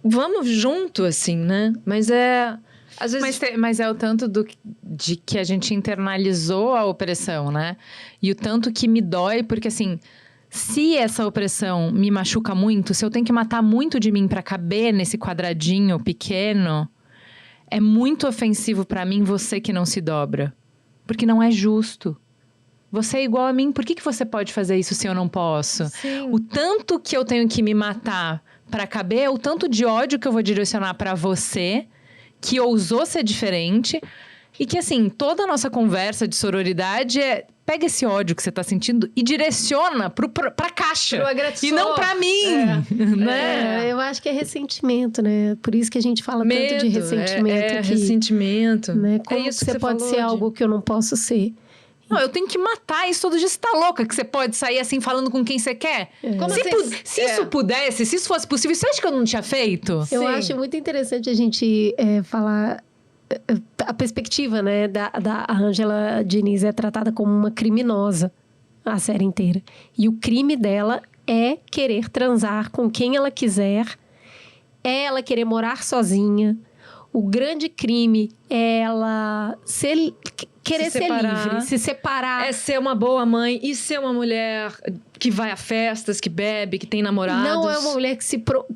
vamos junto, assim, né? Mas às vezes... Mas é o tanto de que a gente internalizou a opressão, né? E o tanto que me dói, porque assim, se essa opressão me machuca muito, se eu tenho que matar muito de mim para caber nesse quadradinho pequeno, é muito ofensivo para mim você que não se dobra. Porque não é justo. Você é igual a mim, por que você pode fazer isso se eu não posso? Sim. O tanto que eu tenho que me matar para caber, o tanto de ódio que eu vou direcionar para você, que ousou ser diferente, e que, assim, toda a nossa conversa de sororidade pega esse ódio que você tá sentindo e direciona pra caixa. Pro agressor. E não pra mim. Né? Eu acho que é ressentimento, né? Por isso que a gente fala tanto de ressentimento aqui. Ressentimento. Né? Como isso que você pode ser algo que eu não posso ser? Não, eu tenho que matar isso todo dia. Você tá louca que você pode sair assim falando com quem você quer? Como Se, assim? se isso pudesse, se isso fosse possível, você acha que eu não tinha feito? Eu Sim. acho muito interessante a gente falar a perspectiva, né, da Ângela Diniz é tratada como uma criminosa a série inteira. E o crime dela é querer transar com quem ela quiser, é ela querer morar sozinha. O grande crime é ela querer ser livre, se separar. É ser uma boa mãe e ser uma mulher que vai a festas, que bebe, que tem namorados. Não é uma mulher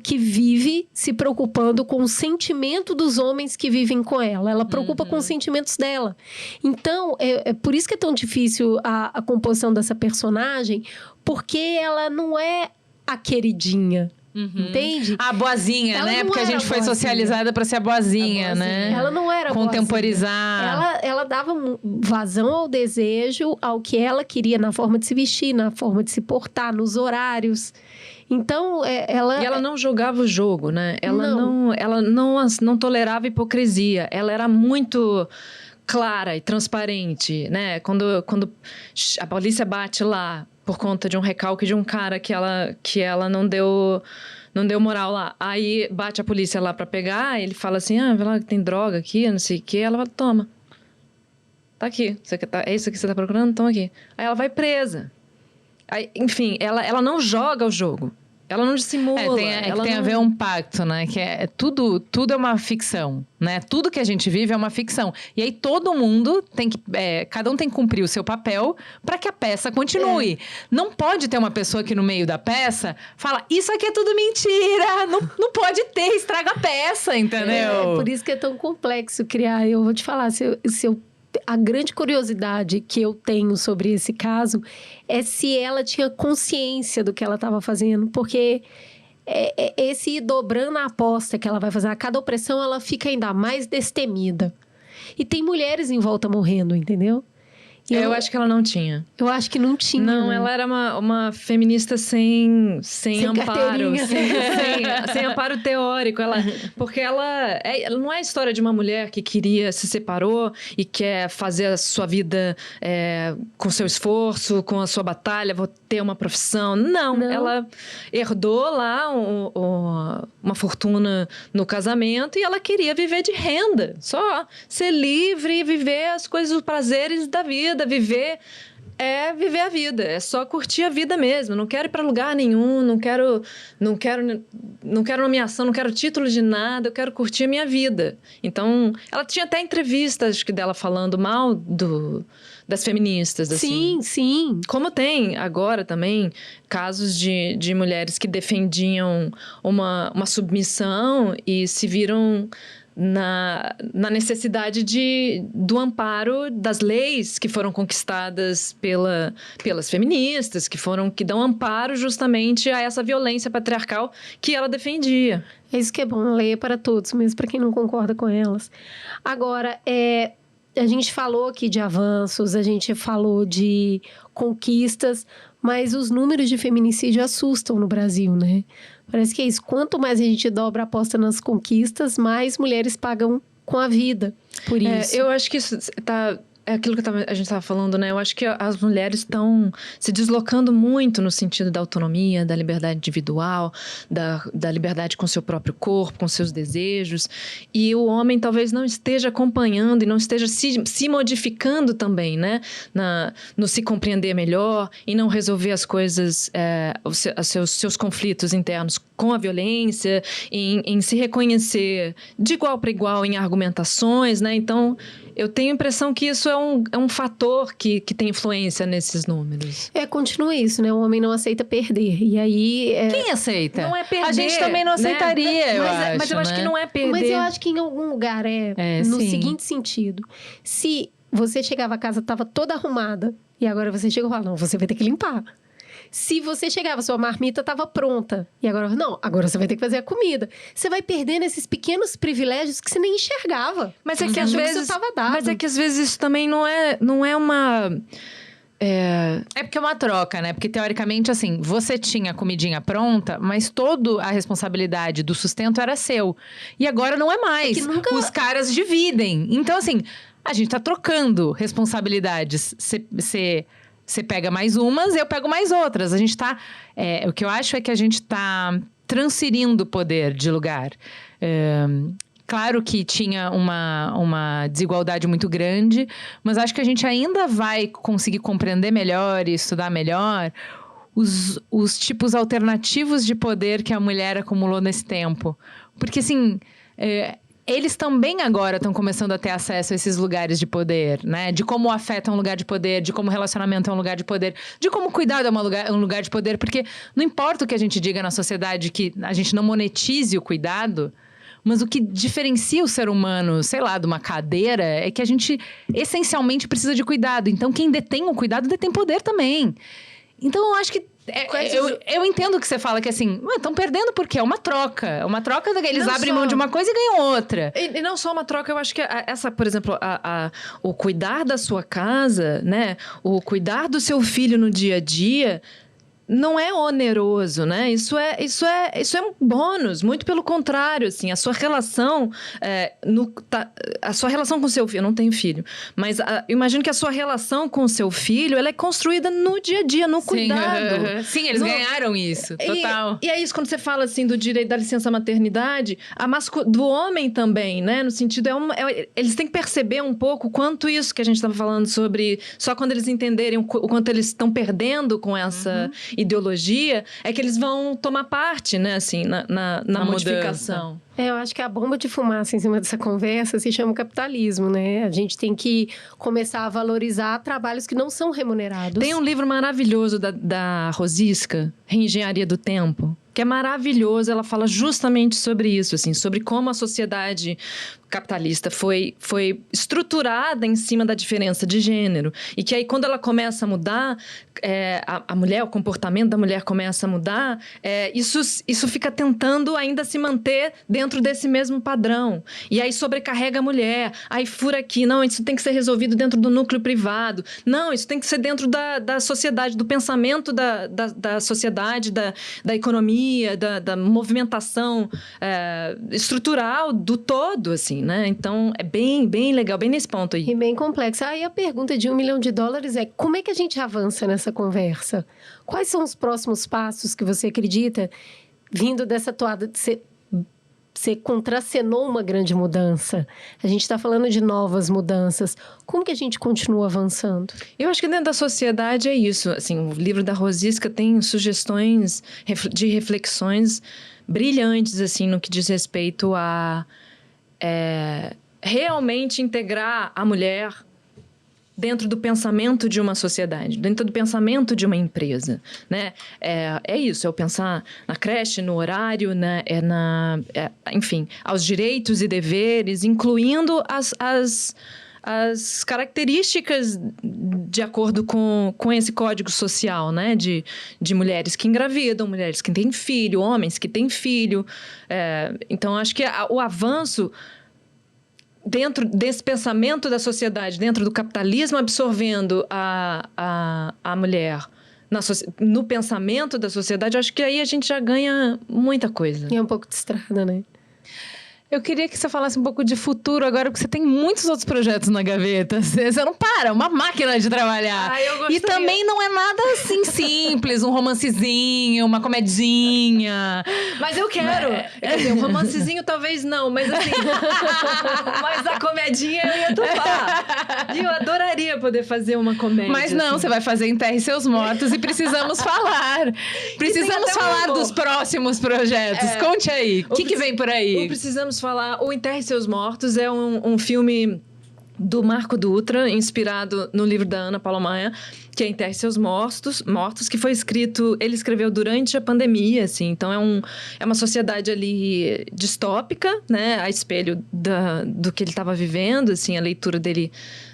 que vive se preocupando com o sentimento dos homens que vivem com ela. Ela preocupa com os sentimentos dela. Então, é por isso que é tão difícil a composição dessa personagem, porque ela não é a queridinha. Entende? A boazinha, Ela né? não Porque a era gente foi boazinha. socializada pra ser a boazinha, né? Ela não era Contemporizar. Ela dava vazão ao desejo, ao que ela queria na forma de se vestir, na forma de se portar, nos horários. Então, ela... E ela não jogava o jogo, né? Ela não tolerava hipocrisia. Ela era muito clara e transparente, né? Quando a polícia bate lá por conta de um recalque de um cara que ela não deu moral lá. Aí bate a polícia lá pra pegar, ele fala assim, vê lá que tem droga aqui, não sei o quê. Ela fala, toma. Tá aqui. É isso que você tá procurando? Toma aqui. Aí ela vai presa. Aí, enfim, ela não joga o jogo. Ela não dissimula. Tem a ver um pacto, né? Que tudo é uma ficção, né? Tudo que a gente vive é uma ficção. E aí todo mundo tem que... cada um tem que cumprir o seu papel para que a peça continue. Não pode ter uma pessoa que no meio da peça fala, isso aqui é tudo mentira. Não pode ter, estraga a peça, entendeu? Por isso que é tão complexo criar. Eu vou te falar, a grande curiosidade que eu tenho sobre esse caso é se ela tinha consciência do que ela estava fazendo, porque esse ir dobrando a aposta que ela vai fazer, a cada opressão ela fica ainda mais destemida. E tem mulheres em volta morrendo, entendeu? Eu acho que ela não tinha. Eu acho que não tinha. Não, né? ela era uma feminista sem amparo. carteirinha. Sem amparo teórico. Porque ela não é a história de uma mulher que se separou e quer fazer a sua vida com seu esforço, com a sua batalha, vou ter uma profissão. Não. Ela herdou lá uma fortuna no casamento e ela queria viver de renda. Só ser livre e viver as coisas, os prazeres da vida. Viver a vida, é só curtir a vida mesmo. Não quero ir para lugar nenhum, não quero nomeação, não quero título de nada, eu quero curtir a minha vida. Então, ela tinha até entrevistas acho que dela falando mal das feministas, assim. Sim. Como tem agora também casos de mulheres que defendiam uma submissão e se viram na necessidade do amparo das leis que foram conquistadas pelas feministas, que dão amparo justamente a essa violência patriarcal que ela defendia. É isso que é bom, a lei é para todos, mesmo para quem não concorda com elas. Agora, a gente falou aqui de avanços, a gente falou de conquistas, mas os números de feminicídio assustam no Brasil, né? Parece que é isso. Quanto mais a gente dobra a aposta nas conquistas, mais mulheres pagam com a vida por isso. Eu acho que isso é aquilo que a gente estava falando, né? Eu acho que as mulheres estão se deslocando muito no sentido da autonomia, da liberdade individual, da liberdade com seu próprio corpo, com seus desejos. E o homem talvez não esteja acompanhando e não esteja se modificando também, né? No se compreender melhor e não resolver as coisas, os seus conflitos internos com a violência, em se reconhecer de igual para igual em argumentações, né? Então, eu tenho a impressão que isso é um fator que tem influência nesses números. Continua isso, né? O homem não aceita perder. E aí... Quem aceita? Não é perder. A gente também não aceitaria, né? eu acho. Mas eu acho que não é perder. Mas eu acho que em algum lugar no sim. seguinte sentido. Se você chegava a casa, estava toda arrumada, e agora você chega e fala, não, você vai ter que limpar. Se você chegava, sua marmita estava pronta. E agora você vai ter que fazer a comida. Você vai perdendo esses pequenos privilégios que você nem enxergava. Mas é que às vezes... isso estava dado. Mas é que às vezes isso também não é uma... É porque é uma troca, né? Porque, teoricamente, assim, você tinha a comidinha pronta, mas toda a responsabilidade do sustento era seu. E agora não é mais. É que nunca... Os caras dividem. Então, assim... a gente tá trocando responsabilidades. Você pega mais umas, eu pego mais outras. A gente tá... o que eu acho é que a gente tá transferindo poder de lugar. Claro que tinha uma desigualdade muito grande, mas acho que a gente ainda vai conseguir compreender melhor e estudar melhor os tipos alternativos de poder que a mulher acumulou nesse tempo. Porque, assim, eles também agora estão começando a ter acesso a esses lugares de poder, né? De como o afeto é um lugar de poder, de como o relacionamento é um lugar de poder, de como o cuidado é um lugar de poder. Porque não importa o que a gente diga na sociedade que a gente não monetize o cuidado, mas o que diferencia o ser humano, sei lá, de uma cadeira, é que a gente essencialmente precisa de cuidado. Então, quem detém o cuidado detém poder também. Então, eu acho que... Eu entendo o que você fala, que assim, estão perdendo porque é uma troca. É uma troca, eles abrem mão de uma coisa e ganham outra. E não só uma troca, eu acho que essa, por exemplo, o cuidar da sua casa, né? O cuidar do seu filho no dia a dia... não é oneroso, né? Isso é um bônus, muito pelo contrário, assim, a sua relação a sua relação com o seu filho, eu não tenho filho, mas imagino que a sua relação com o seu filho, ela é construída no dia a dia, no cuidado. Sim, eles ganharam isso, total. E é isso, quando você fala, assim, do direito da licença maternidade, do homem também, né? No sentido, eles têm que perceber um pouco quanto isso que a gente estava falando sobre, só quando eles entenderem o quanto eles estão perdendo com essa ideologia, é que eles vão tomar parte, né, assim, na modificação. Eu acho que a bomba de fumaça em cima dessa conversa se chama capitalismo, né? A gente tem que começar a valorizar trabalhos que não são remunerados. Tem um livro maravilhoso da Rosisca, Reengenharia do Tempo, que é maravilhoso. Ela fala justamente sobre isso, assim, sobre como a sociedade capitalista foi estruturada em cima da diferença de gênero. E que aí, quando ela começa a mudar, a mulher, o comportamento da mulher começa a mudar, isso fica tentando ainda se manter dentro desse mesmo padrão. E aí sobrecarrega a mulher, aí fura aqui, não, isso tem que ser resolvido dentro do núcleo privado. Não, isso tem que ser dentro da sociedade, do pensamento da sociedade, da economia, da movimentação estrutural do todo, assim, né? Então, é bem, bem legal, bem nesse ponto aí. E bem complexo. Aí a pergunta de $1 milhão é como é que a gente avança nessa conversa? Quais são os próximos passos que você acredita, vindo dessa toada de você contracenou uma grande mudança? A gente está falando de novas mudanças. Como que a gente continua avançando? Eu acho que dentro da sociedade é isso. Assim, o livro da Rosisca tem sugestões de reflexões brilhantes, assim, no que diz respeito a realmente integrar a mulher dentro do pensamento de uma sociedade, dentro do pensamento de uma empresa, né? É isso, é o pensar na creche, no horário, né? Enfim, aos direitos e deveres, incluindo as características de acordo com esse código social, né? De mulheres que engravidam, mulheres que têm filho, homens que têm filho. Então, acho que o avanço dentro desse pensamento da sociedade, dentro do capitalismo, absorvendo a mulher no pensamento da sociedade, acho que aí a gente já ganha muita coisa. E é um pouco de estrada, né? Eu queria que você falasse um pouco de futuro agora, porque você tem muitos outros projetos na gaveta. Você não para, uma máquina de trabalhar. Eu gostaria. E também não é nada assim simples, um romancezinho, uma comedinha. Mas eu quero. Quer dizer, um romancezinho talvez não, mas assim... mas a comedinha eu ia topar. E eu adoraria poder fazer uma comédia. Mas não, assim. você vai fazer Enterre Seus Mortos e precisamos falar. Precisamos falar dos próximos projetos. Conte aí, o que vem por aí? Precisamos falar... O Enterre Seus Mortos é um filme do Marco Dutra, inspirado no livro da Ana Paula Maia, que é Enterre Seus Mortos, que foi escrito... Ele escreveu durante a pandemia, assim. Então, é uma sociedade ali distópica, né? A espelho do que ele estava vivendo, assim, a leitura dele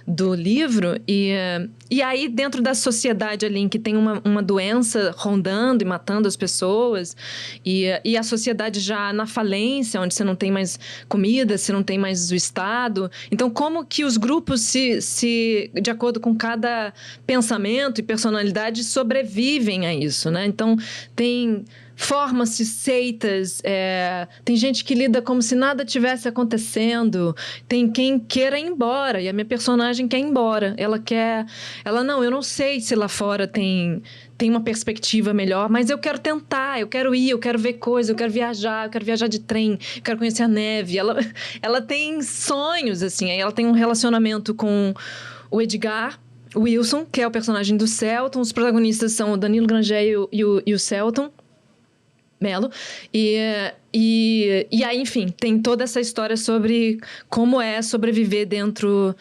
do livro. E aí, dentro da sociedade ali em que tem uma doença rondando e matando as pessoas, e a sociedade já na falência, onde você não tem mais comida, você não tem mais o Estado. Então, como que os grupos, de acordo com cada pensamento e personalidade, sobrevivem a isso, né? Então, tem forma-se seitas, tem gente que lida como se nada tivesse acontecendo, tem quem queira ir embora, e a minha personagem quer ir embora. Não, eu não sei se lá fora tem uma perspectiva melhor, mas eu quero tentar, eu quero ir, eu quero ver coisas, eu quero viajar de trem, eu quero conhecer a neve. Ela tem sonhos, assim, aí ela tem um relacionamento com o Edgar Wilson, que é o personagem do Celton. Os protagonistas são o Danilo Granger e o Celton Mello. E aí, enfim, tem toda essa história sobre como é sobreviver dentro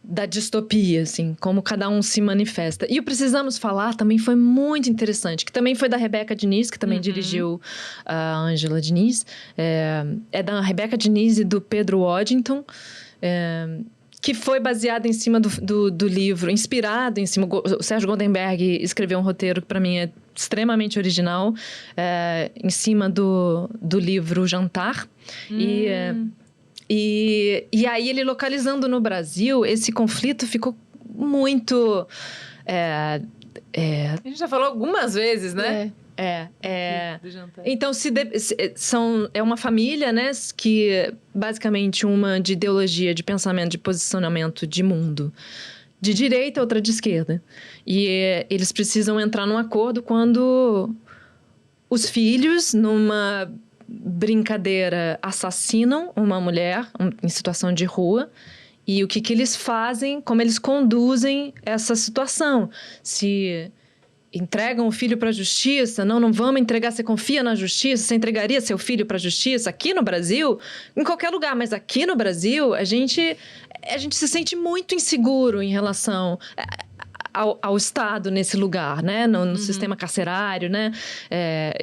da distopia, assim, como cada um se manifesta. E o Precisamos Falar também foi muito interessante, que também foi da Rebeca Diniz, que também dirigiu a Ângela Diniz. É da Rebeca Diniz e do Pedro Waddington, que foi baseado em cima do livro, inspirado em cima... O Sérgio Goldenberg escreveu um roteiro que, para mim, é extremamente original, em cima do livro Jantar. E aí, ele localizando no Brasil, esse conflito ficou muito... A gente já falou algumas vezes, né? Do Jantar. Então, é uma família, né? Que, basicamente, uma de ideologia, de pensamento, de posicionamento de mundo. De direita, outra de esquerda. E eles precisam entrar num acordo quando os filhos, numa brincadeira, assassinam uma mulher em situação de rua. E o que eles fazem, como eles conduzem essa situação. Se entregam o filho para a justiça, não vamos entregar, você confia na justiça, você entregaria seu filho para a justiça aqui no Brasil? Em qualquer lugar, mas aqui no Brasil, a gente se sente muito inseguro em relação ao Estado nesse lugar, né? No sistema carcerário, né?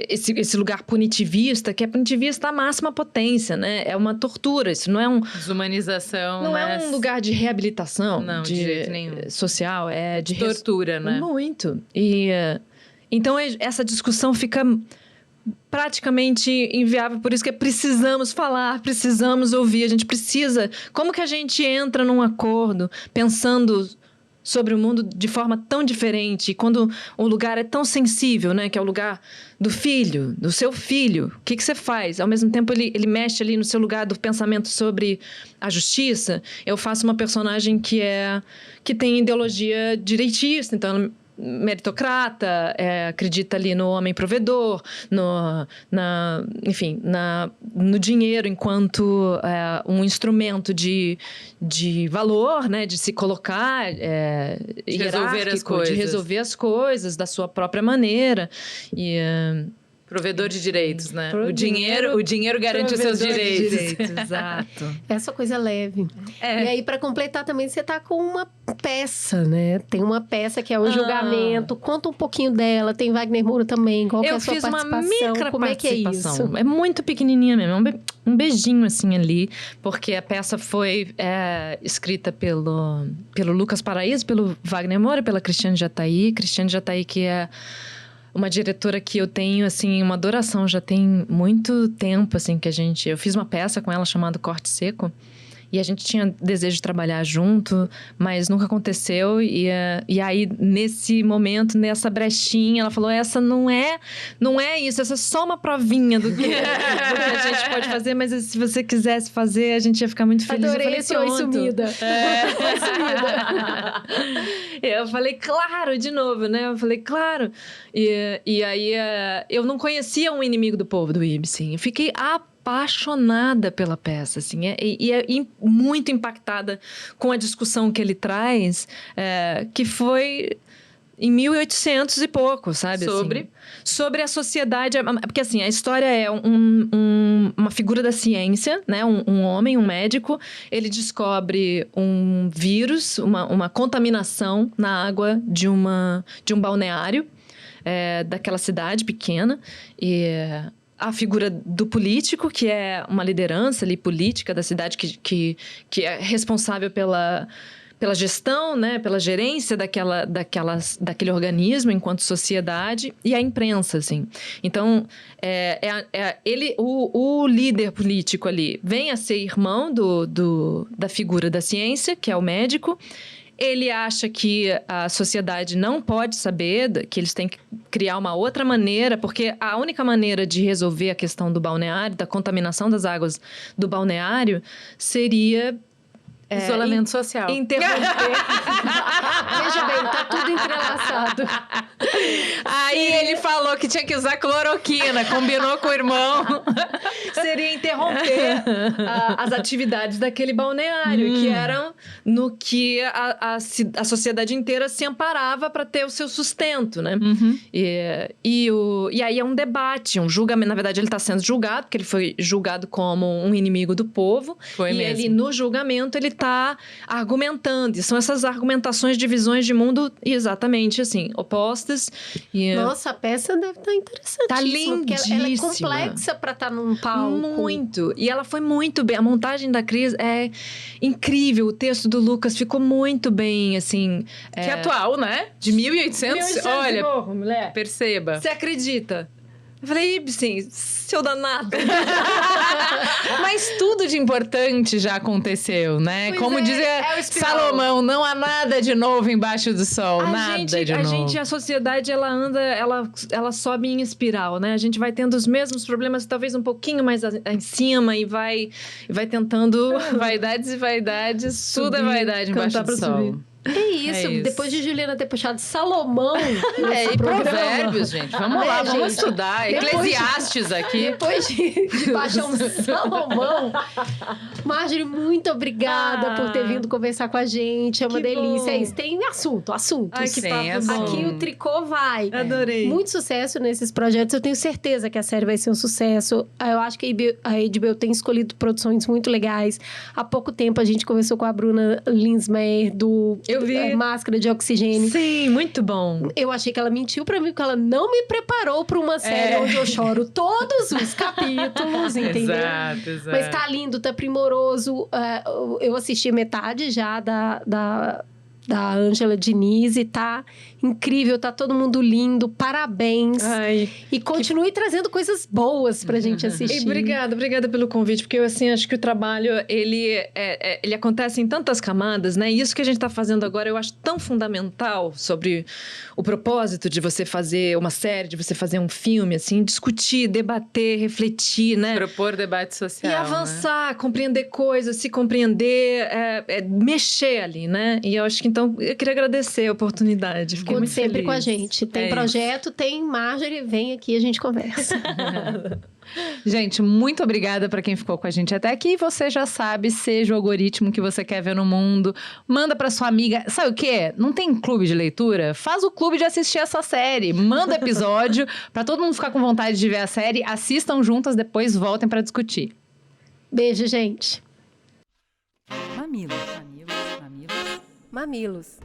Esse lugar punitivista, que é punitivista à máxima potência, né? É uma tortura, isso não é Desumanização, não é um lugar de reabilitação, não, de jeito nenhum. Social, é de tortura, né? Muito. E então essa discussão fica praticamente inviável, por isso que precisamos falar, precisamos ouvir, a gente precisa... Como que a gente entra num acordo pensando sobre o mundo de forma tão diferente, quando o lugar é tão sensível, né? Que é o lugar do filho, do seu filho. O que você faz? Ao mesmo tempo, ele mexe ali no seu lugar do pensamento sobre a justiça. Eu faço uma personagem que tem ideologia direitista, então meritocrata, acredita ali no homem provedor, no dinheiro enquanto um instrumento de valor, né, de se colocar, de resolver as coisas. De resolver as coisas da sua própria maneira. Provedor de direitos, né? O dinheiro garante os seus direitos. Exato. Essa coisa leve. E aí, para completar também, você tá com uma peça, né? Tem uma peça que é o Julgamento. Conta um pouquinho dela. Tem Wagner Moura também. Qual que é a sua participação? Eu fiz uma micro Como é que é isso? É muito pequenininha mesmo. Um beijinho, assim, ali. Porque a peça foi escrita pelo Lucas Paraíso, pelo Wagner Moura, pela Cristiane Jatahy. Cristiane Jatahy, que é uma diretora que eu tenho, assim, uma adoração. Já tem muito tempo, assim, que eu fiz uma peça com ela chamada Corte Seco. E a gente tinha desejo de trabalhar junto, mas nunca aconteceu. E aí, nesse momento, nessa brechinha, ela falou, essa não é isso, essa é só uma provinha do que a gente pode fazer. Mas se você quisesse fazer, a gente ia ficar muito feliz. Adorei esse oi sumida. Eu falei, claro, de novo, né? Eu falei, claro. E aí, eu não conhecia Um Inimigo do Povo, do Ibsen. Eu fiquei apaixonada pela peça, assim, e muito impactada com a discussão que ele traz, que foi em 1800 e pouco, sabe? Sobre a sociedade, porque assim, a história é uma figura da ciência, né? Um homem, um médico, ele descobre um vírus, uma contaminação na água de um balneário daquela cidade pequena, e a figura do político, que é uma liderança ali política da cidade, que é responsável pela gestão, né, pela gerência daquele organismo enquanto sociedade, e a imprensa, assim. Então, o líder político ali vem a ser irmão da figura da ciência, que é o médico. Ele acha que a sociedade não pode saber, que eles têm que criar uma outra maneira, porque a única maneira de resolver a questão do balneário, da contaminação das águas do balneário, seria... Isolamento social. Interromper. Veja bem, tá tudo entrelaçado. Aí ele falou que tinha que usar cloroquina, combinou com o irmão. Seria interromper as atividades daquele balneário, que eram no que a sociedade inteira se amparava para ter o seu sustento, né? E aí é um debate, um julgamento. Na verdade, ele está sendo julgado, porque ele foi julgado como um inimigo do povo. Foi mesmo. Ele, no julgamento, ele está argumentando. E são essas argumentações de visões de mundo exatamente assim, opostas. Nossa, a peça deve estar interessante. Tá Porque ela é lindíssima. complexa para estar num palco. Muito. E ela foi muito bem. A montagem da Cris é incrível. O texto do Lucas ficou muito bem, assim. Que atual, né? De 1800. Olha, mulher. perceba. Você acredita? Eu falei, Ibsen, seu danado. Mas tudo de importante já aconteceu, né? Pois Como é, dizia é o espiral. Salomão, não há nada de novo embaixo do sol. Nada de novo. A sociedade, ela anda, ela sobe em espiral, né? A gente vai tendo os mesmos problemas, talvez um pouquinho mais em cima, e vai tentando... Vaidades e vaidades, tudo é vaidade embaixo do sol. É isso, depois de Juliana ter puxado Salomão. E provérbios, gente. Vamos lá, vamos gente? estudar. Eclesiastes aqui. Depois de baixar um Salomão. Marjorie, muito obrigada por ter vindo conversar com a gente. É uma delícia. É isso. Tem assunto. Ai, que Sim, papo bom. Aqui o tricô vai. Adorei. Muito sucesso nesses projetos. Eu tenho certeza que a série vai ser um sucesso. Eu acho que a HBO tem escolhido produções muito legais. Há pouco tempo a gente conversou com a Bruna Linsmeyer do Eu vi. Máscara de Oxigênio. Sim, muito bom. Eu achei que ela mentiu pra mim, porque ela não me preparou pra uma série onde eu choro todos os capítulos, entendeu? Exato. Mas tá lindo, tá primoroso. Eu assisti metade já da Ângela Diniz e tá incrível, tá todo mundo lindo, parabéns. Ai. E continue trazendo coisas boas pra gente assistir. E obrigada pelo convite, porque eu, assim, acho que o trabalho, ele acontece em tantas camadas, né? E isso que a gente tá fazendo agora, eu acho tão fundamental sobre o propósito de você fazer uma série, de você fazer um filme, assim, discutir, debater, refletir, né? Propor debate social. E avançar, compreender coisas, se compreender, mexer ali, né? E eu acho que, então, eu queria agradecer a oportunidade. Fiquei Conte muito sempre feliz. com a gente. Tem projeto, tem Marjorie, vem aqui, a gente conversa. Gente, muito obrigada para quem ficou com a gente até aqui. Você já sabe, seja o algoritmo que você quer ver no mundo. Manda para sua amiga. Sabe o quê? Não tem clube de leitura? Faz o clube de assistir essa série. Manda episódio para todo mundo ficar com vontade de ver a série. Assistam juntas, depois voltem para discutir. Beijo, gente. Mamilos. Mamilos.